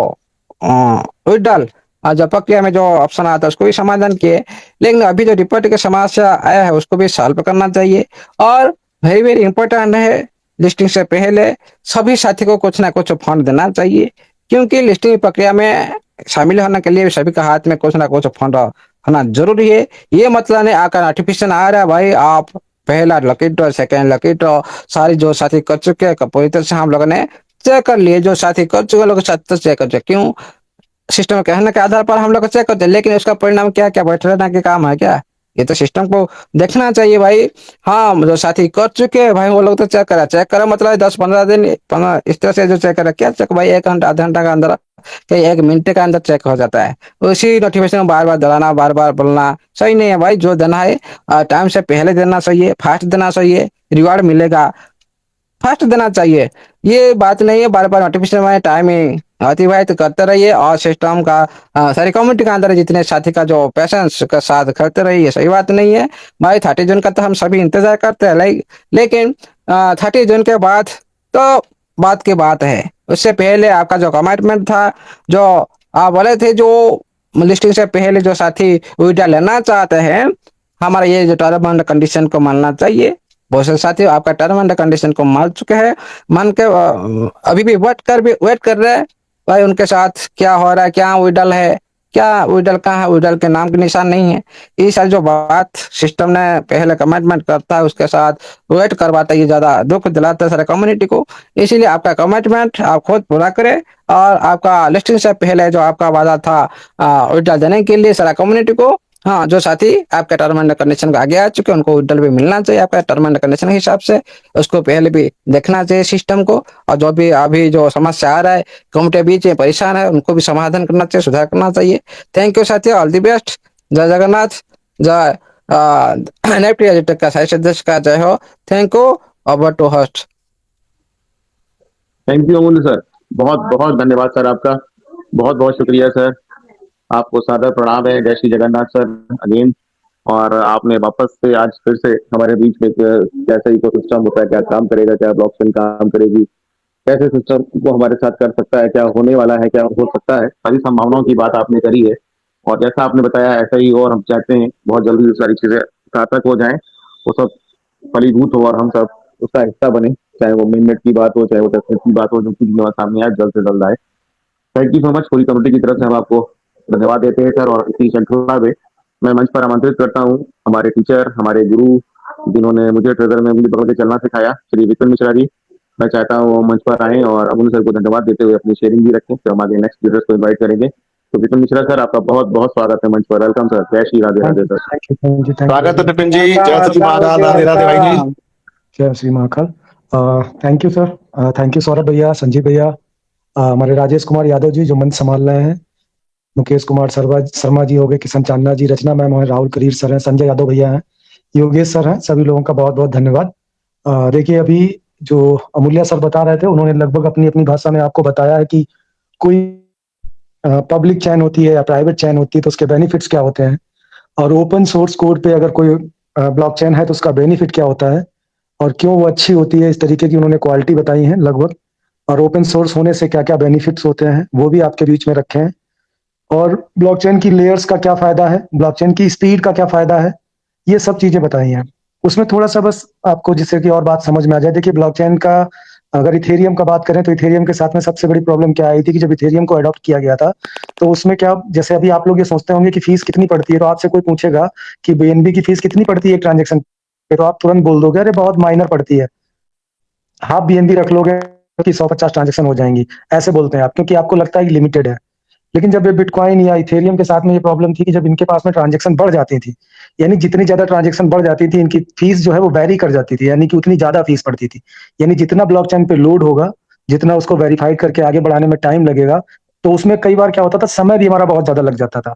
विड्रॉल जब प्रक्रिया में जो ऑप्शन आता है उसको भी समाधान किए, लेकिन अभी जो रिपोर्ट की समस्या आया है उसको भी सॉल्व करना चाहिए। और वेरी वेरी इंपॉर्टेंट है, लिस्टिंग से पहले सभी साथी को कुछ ना कुछ फंड देना चाहिए, क्योंकि लिस्टिंग प्रक्रिया में शामिल होने के लिए सभी का हाथ में कुछ ना कुछ फंड होना जरूरी है। ये मतलब नहीं आकर नोटिफिकेशन आ रहा है भाई आप पहला lucky draw second lucky draw सारी जो साथी कर चुके हैं पूरी तरह से हम लोगों ने चेक कर लिए, जो साथी कर चुके लोग साथ चेक कर चुके। क्यों सिस्टम कहने के आधार पर हम लोग चेक करते हैं, लेकिन उसका परिणाम क्या क्या बैठ रहना के काम है क्या? ये तो सिस्टम को देखना चाहिए भाई। हाँ, जो साथी कर चुके हैं भाई वो लोग तो चेक करा मतलब 10-15 दिन 15 इस तरह से जो चेक करा क्या चेक भाई 1 घंटा आधा घंटा का अंदर कहीं 1 मिनट के अंदर चेक हो जाता है। उसी नोटिफिकेशन बार बार दलाना बार बार बोलना सही नहीं है भाई। जो देना है टाइम से पहले देना चाहिए, फास्ट देना चाहिए, रिवार्ड मिलेगा फर्स्ट देना चाहिए। ये बात नहीं है बार बार नोटिफिकेशन में टाइम ही अतिवाहित करते रहिए और सिस्टम का सारी कम्युनिटी के अंदर जितने साथी का जो पैसेंस के साथ करते रहिए, सही बात नहीं है भाई। 30 जून का तो हम सभी इंतजार करते हैं लेकिन 30 जून के बाद तो बात की बात है। उससे पहले आपका जो कमिटमेंट था, जो आप बोले थे, जो लिस्टिंग से पहले जो साथी विड्रॉ लेना चाहते हैं, हमारा ये जो टर्म एंड कंडीशन को मानना चाहिए। बहुत से साथी आपका टर्म एंड कंडीशन को मान चुके हैं, मान के अभी भी वेट कर रहे हैं भाई उनके साथ क्या हो रहा है, क्या विड्रॉल है, क्या विड्रॉल कहाँ है, विड्रॉल के नाम के निशान नहीं है। ये सारी जो बात सिस्टम ने पहले कमिटमेंट करता है उसके साथ वेट करवाता है, ये ज्यादा दुख दिलाता है सारे कम्युनिटी को। इसीलिए आपका कमिटमेंट आप खुद पूरा करें और आपका लिस्टिंग से पहले जो आपका वादा था विड्रॉल देने के लिए सारा कम्युनिटी को, हाँ, जो साथी आपके टर्म एंड कंडीशन को आगे आ चुके हैं उनको विड्रॉल भी मिलना चाहिए आपका टर्म एंड कंडीशन के हिसाब से। उसको पहले भी देखना चाहिए सिस्टम को, और जो भी अभी जो समस्या आ रहा है कम्युनिटी बीच में परेशान है उनको भी समाधान करना चाहिए, सुधार करना चाहिए। थैंक यू साथियों, ऑल द बेस्ट। जय जगन्नाथ, जय नेफ्टी एजुटेक का साहित्य सदस्य का जय हो। Thank you, over to host. Thank you Amulya sir, बहुत बहुत धन्यवाद सर आपका, बहुत बहुत शुक्रिया सर। आपको सादर प्रणाम है, जय श्री जगन्नाथ सर अगेन। और आपने वापस से आज फिर से हमारे बीच में कैसा इकोसिस्टम होता है, क्या काम करेगा, क्या ब्लॉकचेन काम करेगी, कैसे सिस्टम को हमारे साथ कर सकता है, क्या होने वाला है, क्या हो सकता है, सारी संभावनाओं की बात आपने करी है। और जैसा आपने बताया ऐसा ही हो, और हम चाहते हैं बहुत जल्दी ये सारी चीजें सार्थक हो जाएं, वो सब फलीभूत हो और हम सब उसका हिस्सा बने, चाहे वो मिनट की बात हो, चाहे वो 10 मिनट की बात हो, जो कुछ भी सामने आए जल्द से जल्द आए। Thank you so much. पूरी कमेटी की तरफ से हम आपको धन्यवाद देते हैं सर। और इसी श्रृंखला में मैं मंच पर आमंत्रित करता हूँ हमारे टीचर, हमारे गुरु, जिन्होंने मुझे ट्रेजर में उंगली पकड़ के चलना सिखाया, श्री विपिन मिश्रा जी। मैं चाहता हूँ वो मंच पर आए और अमूल्य सर को धन्यवाद देते हुए अपनी शेयरिंग भी रखें, तो हम आगे नेक्स्ट लीडर्स को इन्वाइट करेंगे। तो विपिन मिश्रा सर, आपका बहुत बहुत स्वागत है मंच पर। वेलकम सर, जय श्री राधे राधे सर। स्वागत है विपिन जी, जय श्री महाकाल, राधे राधे भाई जी। जय Shri Mahakal. Thank you sir, thank you Saurabh भैया, संजीव भैया, हमारे राजेश कुमार यादव जी जो मंच संभाल रहे हैं, मुकेश कुमार शर्मा जी हो गए, किशन चांदना जी, रचना मैम है, राहुल करीर सर हैं, संजय यादव भैया हैं, योगेश सर हैं, सभी लोगों का बहुत बहुत धन्यवाद। देखिए अभी जो अमूल्य सर बता रहे थे उन्होंने लगभग अपनी अपनी भाषा में आपको बताया है कि कोई पब्लिक चैन होती है या प्राइवेट चैन होती है तो उसके बेनिफिट्स क्या होते हैं, और ओपन सोर्स कोड पे अगर कोई ब्लॉकचेन है तो उसका बेनिफिट क्या होता है और क्यों वो अच्छी होती है। इस तरीके की उन्होंने क्वालिटी बताई है लगभग, और ओपन सोर्स होने से क्या क्या बेनिफिट्स होते हैं वो भी आपके बीच में रखे हैं, और ब्लॉकचेन की लेयर्स का क्या फायदा है, ब्लॉकचेन की स्पीड का क्या फायदा है, ये सब चीजें बताई हैं। उसमें थोड़ा सा बस आपको जिससे कि और बात समझ में आ जाए, देखिए ब्लॉकचेन का अगर इथेरियम का बात करें तो इथेरियम के साथ में सबसे बड़ी प्रॉब्लम क्या आई थी कि जब इथेरियम को अडॉप्ट किया गया था तो उसमें क्या, जैसे अभी आप लोग ये सोचते होंगे कि फीस कितनी पड़ती है, तो आपसे कोई पूछेगा कि बीएनबी की फीस कितनी पड़ती है एक ट्रांजेक्शन पे, तो आप तुरंत बोल दोगे अरे बहुत माइनर पड़ती है, हाफ बीएनबी रख लोगे कि 150 ट्रांजेक्शन हो जाएंगी, ऐसे बोलते हैं आप, क्योंकि आपको लगता है कि लिमिटेड है। लेकिन जब ये बिटकॉइन या इथेरियम के साथ में ये प्रॉब्लम थी कि जब इनके पास में ट्रांजेक्शन बढ़ जाती थी, यानी जितनी ज्यादा ट्रांजेक्शन बढ़ जाती थी इनकी फीस जो है वो वेरी कर जाती थी, यानी कि उतनी ज्यादा फीस पड़ती थी। यानी जितना ब्लॉकचेन पे लोड होगा, जितना उसको वेरीफाइड करके आगे बढ़ाने में टाइम लगेगा, तो उसमें कई बार क्या होता था, समय भी हमारा बहुत ज्यादा लग जाता था।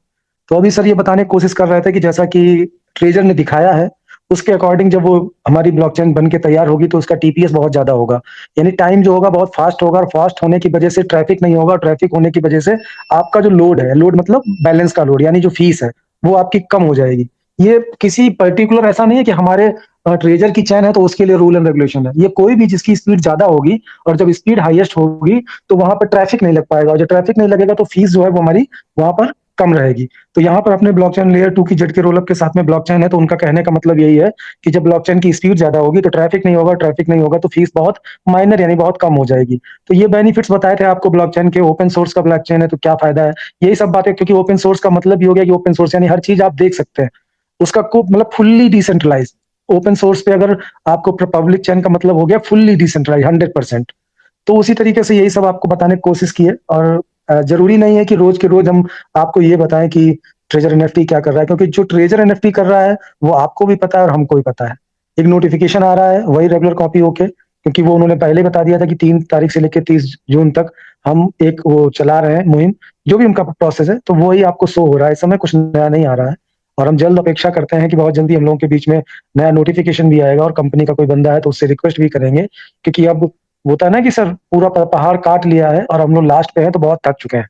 तो अभी सर ये बताने की कोशिश कर रहे थे कि जैसा कि ट्रेजर ने दिखाया है उसके अकॉर्डिंग जब वो हमारी ब्लॉकचेन बन के तैयार होगी तो उसका टीपीएस बहुत ज्यादा होगा, यानी टाइम जो होगा बहुत फास्ट होगा, और फास्ट होने की वजह से ट्रैफिक नहीं होगा, ट्रैफिक होने की वजह से आपका जो लोड है, लोड मतलब बैलेंस का लोड, यानी जो फीस है वो आपकी कम हो जाएगी। ये किसी पर्टिकुलर ऐसा नहीं है कि हमारे ट्रेजर की चैन है तो उसके लिए रूल एंड रेगुलेशन है, ये कोई भी जिसकी स्पीड ज्यादा होगी और जब स्पीड हाईएस्ट होगी तो वहां पर ट्रैफिक नहीं लग पाएगा, और जब ट्रैफिक नहीं लगेगा तो फीस जो है वो हमारी वहां पर कम रहेगी। तो यहाँ पर अपने ब्लॉकचेन लेयर 2 की जेडके रोलअप के साथ में ब्लॉकचेन है, तो उनका कहने का मतलब यही है कि जब ब्लॉकचेन की स्पीड ज्यादा होगी तो ट्रैफिक नहीं होगा, ट्रैफिक नहीं होगा तो फीस बहुत माइनर यानी बहुत कम हो जाएगी। तो ये बेनिफिट्स बताए थे आपको ब्लॉकचेन के। ओपन सोर्स का ब्लॉकचेन है तो क्या फायदा है, यही सब बातें, क्योंकि ओपन सोर्स का मतलब ही हो गया कि ओपन सोर्स यानी हर चीज आप देख सकते हैं, उसका को मतलब फुल्ली डिसेंट्रलाइज। ओपन सोर्स पे अगर आपको पब्लिक चेन का मतलब हो गया फुल्ली डिसेंट्रलाइज 100%। तो उसी तरीके से यही सब आपको बताने की कोशिश की है, और जरूरी नहीं है कि रोज के रोज हम आपको ये बताएं कि ट्रेजर एनएफटी क्या कर रहा है, क्योंकि जो ट्रेजर एनएफटी कर रहा है वो आपको भी पता है और हमको भी पता है। एक नोटिफिकेशन आ रहा है वही रेगुलर कॉपी होके, क्योंकि वो उन्होंने पहले बता दिया था कि 3 तारीख से लेकर 30 जून तक हम एक वो चला रहे हैं मुहिम, जो भी उनका प्रोसेस है, तो वही आपको शो हो रहा है। इस समय कुछ नया नहीं आ रहा है, और हम जल्द अपेक्षा करते हैं कि बहुत जल्दी हम लोगों के बीच में नया नोटिफिकेशन भी आएगा, और कंपनी का कोई बंदा है तो उससे रिक्वेस्ट भी करेंगे, क्योंकि अब होता है ना कि सर पूरा पहाड़ काट लिया है और हम लोग लास्ट पे हैं तो बहुत थक चुके हैं।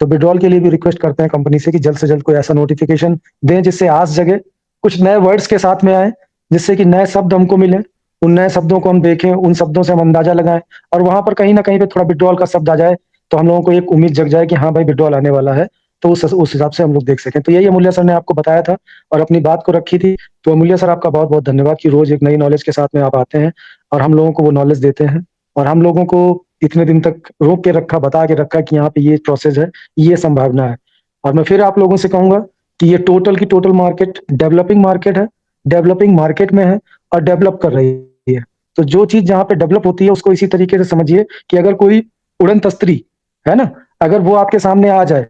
तो विड्रॉल के लिए भी रिक्वेस्ट करते हैं कंपनी से कि जल्द से जल्द कोई ऐसा नोटिफिकेशन दें जिससे आस जगे, कुछ नए वर्ड्स के साथ में आए, जिससे कि नए शब्द हमको मिले, उन नए शब्दों को हम देखें, उन शब्दों से हम अंदाजा लगाएं, और वहां पर कहीं ना कहीं पे थोड़ा विड्रॉल का शब्द आ जाए तो हम लोगों को एक उम्मीद जग जाए कि हाँ भाई विड्रॉल आने वाला है, तो उस हिसाब से हम लोग देख सकें। तो यही अमूल्य सर ने आपको बताया था और अपनी बात को रखी थी। तो अमूल्य सर आपका बहुत बहुत धन्यवाद कि रोज एक नई नॉलेज के साथ में आप आते हैं और हम लोगों को वो नॉलेज देते हैं, और हम लोगों को इतने दिन तक रोक के रखा, बता के रखा कि यहाँ पे ये प्रोसेस है, ये संभावना है। और मैं फिर आप लोगों से कहूंगा कि ये टोटल की टोटल मार्केट डेवलपिंग मार्केट है, डेवलपिंग मार्केट में है और डेवलप कर रही है। तो जो चीज जहाँ पे डेवलप होती है उसको इसी तरीके से समझिए कि अगर कोई उड़न तस्त्री है ना, अगर वो आपके सामने आ जाए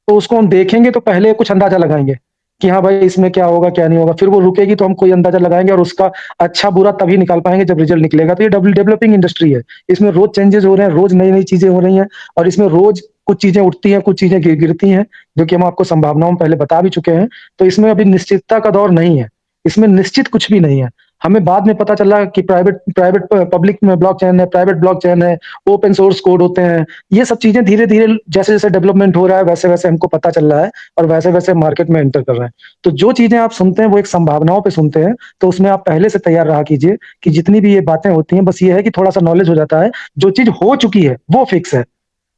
तो उसको हम देखेंगे तो पहले कुछ अंदाजा लगाएंगे कि हाँ भाई इसमें क्या होगा क्या नहीं होगा, फिर वो रुकेगी तो हम कोई अंदाजा लगाएंगे, और उसका अच्छा बुरा तभी निकाल पाएंगे जब रिजल्ट निकलेगा। तो ये डेवलपिंग इंडस्ट्री है, इसमें रोज चेंजेस हो रहे हैं, रोज नई नई चीजें हो रही हैं, और इसमें रोज कुछ चीजें उठती हैं, कुछ चीजें गिरती हैं, जो कि हम आपको संभावनाओं में पहले बता भी चुके हैं। तो इसमें अभी निश्चितता का दौर नहीं है, इसमें निश्चित कुछ भी नहीं है। हमें बाद में पता चला कि प्राइवेट प्राइवेट पब्लिक में ब्लॉकचेन है, प्राइवेट ब्लॉकचेन है, ओपन सोर्स कोड होते हैं, ये सब चीजें धीरे धीरे जैसे जैसे डेवलपमेंट हो रहा है वैसे वैसे हमको पता चल रहा है, और वैसे वैसे मार्केट में एंटर कर रहे हैं। तो जो चीजें आप सुनते हैं वो एक संभावनाओं पे सुनते हैं, तो उसमें आप पहले से तैयार रहा कीजिए कि जितनी भी ये बातें होती हैं, बस ये है कि थोड़ा सा नॉलेज हो जाता है। जो चीज हो चुकी है वो फिक्स है,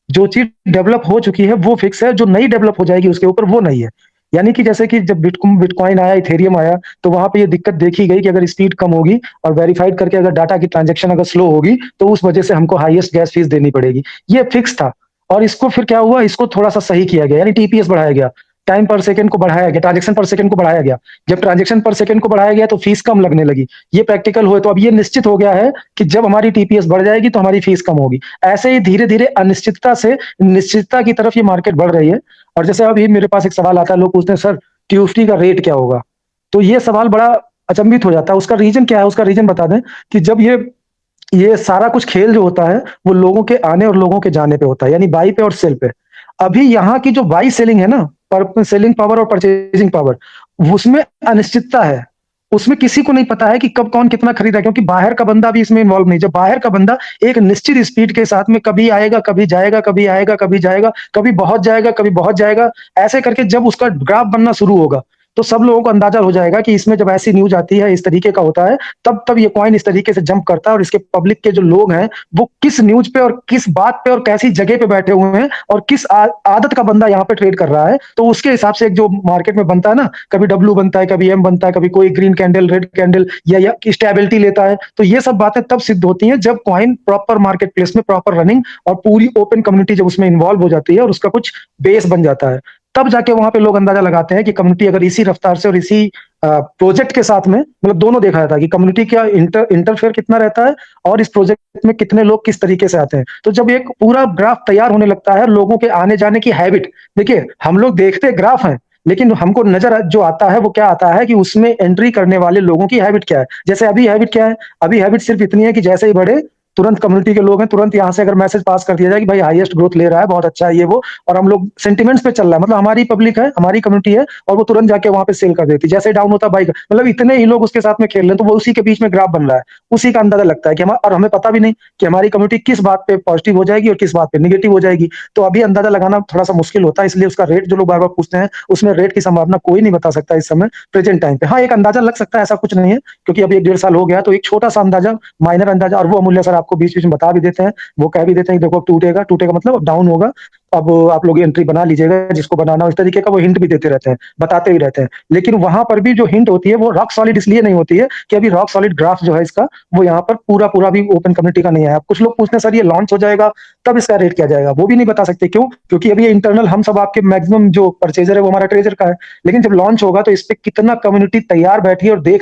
जो चीज डेवलप हो चुकी है वो फिक्स है, जो नई डेवलप हो जाएगी उसके ऊपर वो नहीं है। यानी कि जैसे कि जब बिटकॉइन आया, इथेरियम आया, तो वहां पे ये दिक्कत देखी गई कि अगर स्पीड कम होगी और वेरीफाइड करके अगर डाटा की ट्रांजैक्शन अगर स्लो होगी तो उस वजह से हमको हाईएस्ट गैस फीस देनी पड़ेगी, ये फिक्स था। और इसको फिर क्या हुआ, इसको थोड़ा सा सही किया गया, यानी टीपीएस बढ़ाया गया, टाइम पर सेकंड को बढ़ाया गया, ट्रांजेक्शन पर सेकंड को बढ़ाया गया। जब ट्रांजेक्शन पर सेकंड को बढ़ाया गया तो फीस कम लगने लगी, ये प्रैक्टिकल हुए। तो अब ये निश्चित हो गया है कि जब हमारी टीपीएस बढ़ जाएगी तो हमारी फीस कम होगी। ऐसे ही धीरे धीरे अनिश्चितता से निश्चितता की तरफ ये मार्केट बढ़ रही है। और जैसे अभी मेरे पास एक सवाल आता है, लोग पूछते हैं सर ट्यूफ्टी का रेट क्या होगा, तो ये सवाल बड़ा अचंभित हो जाता है। उसका रीजन क्या है, उसका रीजन बता दें कि जब ये सारा कुछ खेल जो होता है वो लोगों के आने और लोगों के जाने पे होता है, यानी बाई पे और सेल पे। अभी यहाँ की जो बाई सेलिंग है ना, पर सेलिंग पावर और परचेजिंग पावर, उसमें अनिश्चितता है, उसमें किसी को नहीं पता है कि कब कौन कितना खरीदा, क्योंकि बाहर का बंदा भी इसमें इन्वॉल्व नहीं। जब बाहर का बंदा एक निश्चित स्पीड के साथ में कभी आएगा कभी जाएगा, कभी आएगा कभी जाएगा, कभी बहुत जाएगा कभी बहुत जाएगा, ऐसे करके जब उसका ग्राफ बनना शुरू होगा तो सब लोगों को अंदाजा हो जाएगा कि इसमें जब ऐसी न्यूज आती है, इस तरीके का होता है, तब तब ये कॉइन इस तरीके से जंप करता है। और इसके पब्लिक के जो लोग हैं वो किस न्यूज पे और किस बात पे और कैसी जगह पे बैठे हुए हैं और किस आदत का बंदा यहाँ पे ट्रेड कर रहा है, तो उसके हिसाब से एक जो मार्केट में बनता है ना, कभी डब्ल्यू बनता है, कभी एम बनता है, कभी कोई ग्रीन कैंडल, रेड कैंडल या स्टेबिलिटी लेता है। तो ये सब बातें तब सिद्ध होती हैं जब कॉइन प्रॉपर मार्केट प्लेस में प्रॉपर रनिंग और पूरी ओपन कम्युनिटी जब उसमें इन्वॉल्व हो जाती है और उसका कुछ बेस बन जाता है, तब जाके वहां पे लोग अंदाजा लगाते हैं कि कम्युनिटी अगर इसी रफ्तार से और इसी प्रोजेक्ट के साथ में, मतलब दोनों देखा जाता है कि कम्युनिटी का इंटरफेयर कितना रहता है और इस प्रोजेक्ट में कितने लोग किस तरीके से आते हैं। तो जब एक पूरा ग्राफ तैयार होने लगता है, लोगों के आने जाने की हैबिट, देखिए हम लोग देखते ग्राफ हैं लेकिन हमको नजर जो आता है वो क्या आता है कि उसमें एंट्री करने वाले लोगों की हैबिट क्या है। जैसे अभी हैबिट क्या है, अभी हैबिट सिर्फ इतनी है कि जैसे ही बढ़े तुरंत कम्युनिटी के लोग हैं, तुरंत यहाँ से अगर मैसेज पास कर दिया जाए कि भाई हाईएस्ट ग्रोथ ले रहा है, बहुत अच्छा है ये वो, और हम लोग सेंटिमेंट्स पे चल रहा है, मतलब हमारी पब्लिक है, हमारी कम्युनिटी है, और वो तुरंत जाके वहां पे सेल कर देती है। जैसे डाउन होता है बाइक, मतलब इतने ही लोग उसके साथ में खेल रहे हैं, तो वो उसी के बीच में ग्राफ बन रहा है, उसी का अंदाजा लगता है कि और हमें पता भी नहीं कि हमारी कम्युनिटी किस बात पे पॉजिटिव हो जाएगी और किस बात पे निगेटिव हो जाएगी। तो अभी अंदाजा लगाना थोड़ा सा मुश्किल होता है, इसलिए उसका रेट जो लोग बार बार पूछते हैं, उसमें रेट की संभावना कोई नहीं बता सकता इस समय प्रेजेंट टाइम पे। हाँ, एक अंदाजा लग सकता है, ऐसा कुछ नहीं है, क्योंकि अभी 1-1.5 साल हो गया, तो एक छोटा सा अंदाजा, माइनर अंदाजा, और वो अमूल्य सर आपको बीच बीच में बता भी देते हैं, वो कह भी देते हैं कि देखो टूटेगा, टूटेगा मतलब डाउन होगा, अब आप लोग एंट्री बना लीजिएगा, जिसको बनाना हो। इस तरीके का वो हिंट भी देते रहते हैं, बताते भी रहते हैं। लेकिन वहां पर भी जो हिंट होती है वो रॉक सॉलिड इसलिए नहीं होती है कि अभी रॉक सॉलिड ग्राफ जो है इसका, वो यहाँ पर पूरा पूरा भी ओपन कम्युनिटी का नहीं है। कुछ लोग पूछते हैं सर ये लॉन्च हो जाएगा तब इसका रेट क्या जाएगा, वो भी नहीं बता सकते। क्यों? क्योंकि अभी ये इंटरनल, हम सब आपके मैक्सिमम जो परचेजर है वो हमारा ट्रेजर का है, लेकिन जब लॉन्च होगा तो इस पे कितना कम्युनिटी तैयार बैठी है और देख